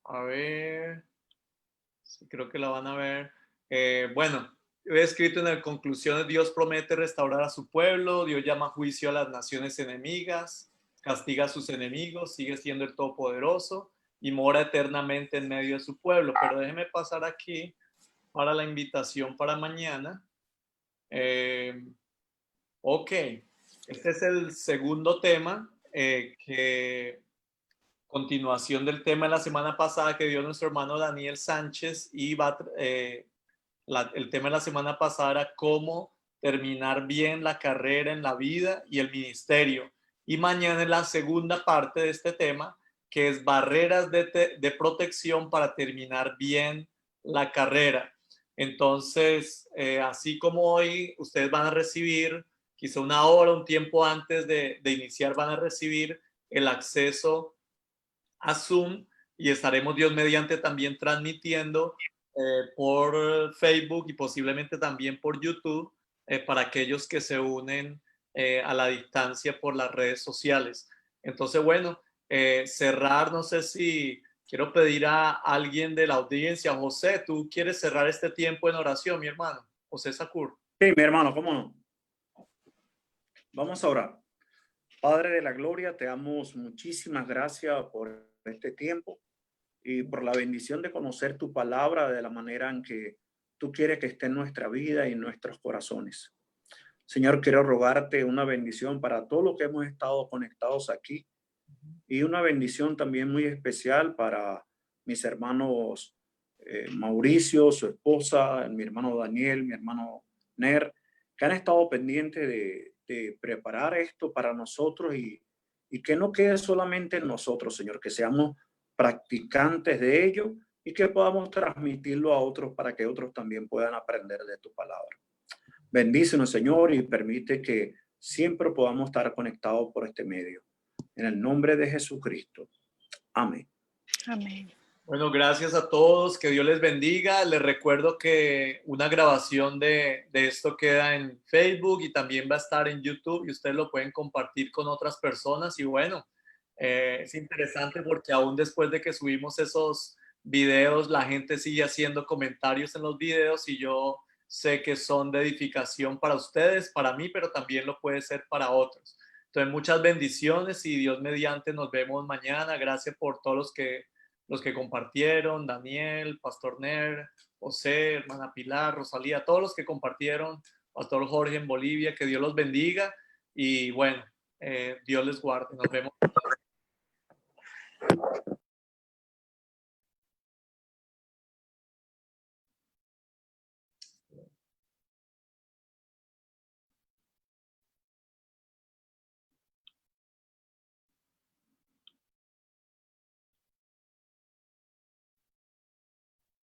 A ver. Sí, creo que la van a ver. Bueno, he escrito en las conclusiones: Dios promete restaurar a su pueblo, Dios llama a juicio a las naciones enemigas, castiga a sus enemigos, sigue siendo el Todopoderoso y mora eternamente en medio de su pueblo. Pero déjenme pasar aquí para la invitación para mañana. Ok, este es el segundo tema, continuación del tema de la semana pasada que dio nuestro hermano Daniel Sánchez, y el tema de la semana pasada era cómo terminar bien la carrera en la vida y el ministerio. Y mañana es la segunda parte de este tema, que es barreras de protección para terminar bien la carrera. Entonces, así como hoy ustedes van a recibir, quizá una hora, un tiempo antes de iniciar, van a recibir el acceso a Zoom, y estaremos Dios mediante también transmitiendo por Facebook y posiblemente también por YouTube para aquellos que se unen a la distancia por las redes sociales. Entonces, bueno, cerrar, no sé si quiero pedir a alguien de la audiencia. José, ¿tú quieres cerrar este tiempo en oración, mi hermano? José Sacur. Sí, mi hermano, ¿cómo no? Vamos a orar. Padre de la gloria, te damos muchísimas gracias por este tiempo y por la bendición de conocer tu palabra de la manera en que tú quieres que esté en nuestra vida y en nuestros corazones. Señor, quiero rogarte una bendición para todos los que hemos estado conectados aquí, y una bendición también muy especial para mis hermanos Mauricio, su esposa, mi hermano Daniel, mi hermano Ner, que han estado pendientes de preparar esto para nosotros, y que no quede solamente en nosotros, Señor, que seamos practicantes de ello y que podamos transmitirlo a otros para que otros también puedan aprender de tu palabra. Bendícenos, Señor, y permite que siempre podamos estar conectados por este medio. En el nombre de Jesucristo. Amén. Amén. Bueno, gracias a todos, que Dios les bendiga. Les recuerdo que una grabación de esto queda en Facebook y también va a estar en YouTube, y ustedes lo pueden compartir con otras personas. Y bueno, es interesante porque aún después de que subimos esos videos, la gente sigue haciendo comentarios en los videos, y yo sé que son de edificación para ustedes, para mí, pero también lo puede ser para otros. Entonces, muchas bendiciones, y Dios mediante nos vemos mañana. Gracias por todos los que compartieron: Daniel, Pastor Ner, José, hermana Pilar, Rosalía, todos los que compartieron, Pastor Jorge en Bolivia. Que Dios los bendiga y bueno, Dios les guarde. Nos vemos.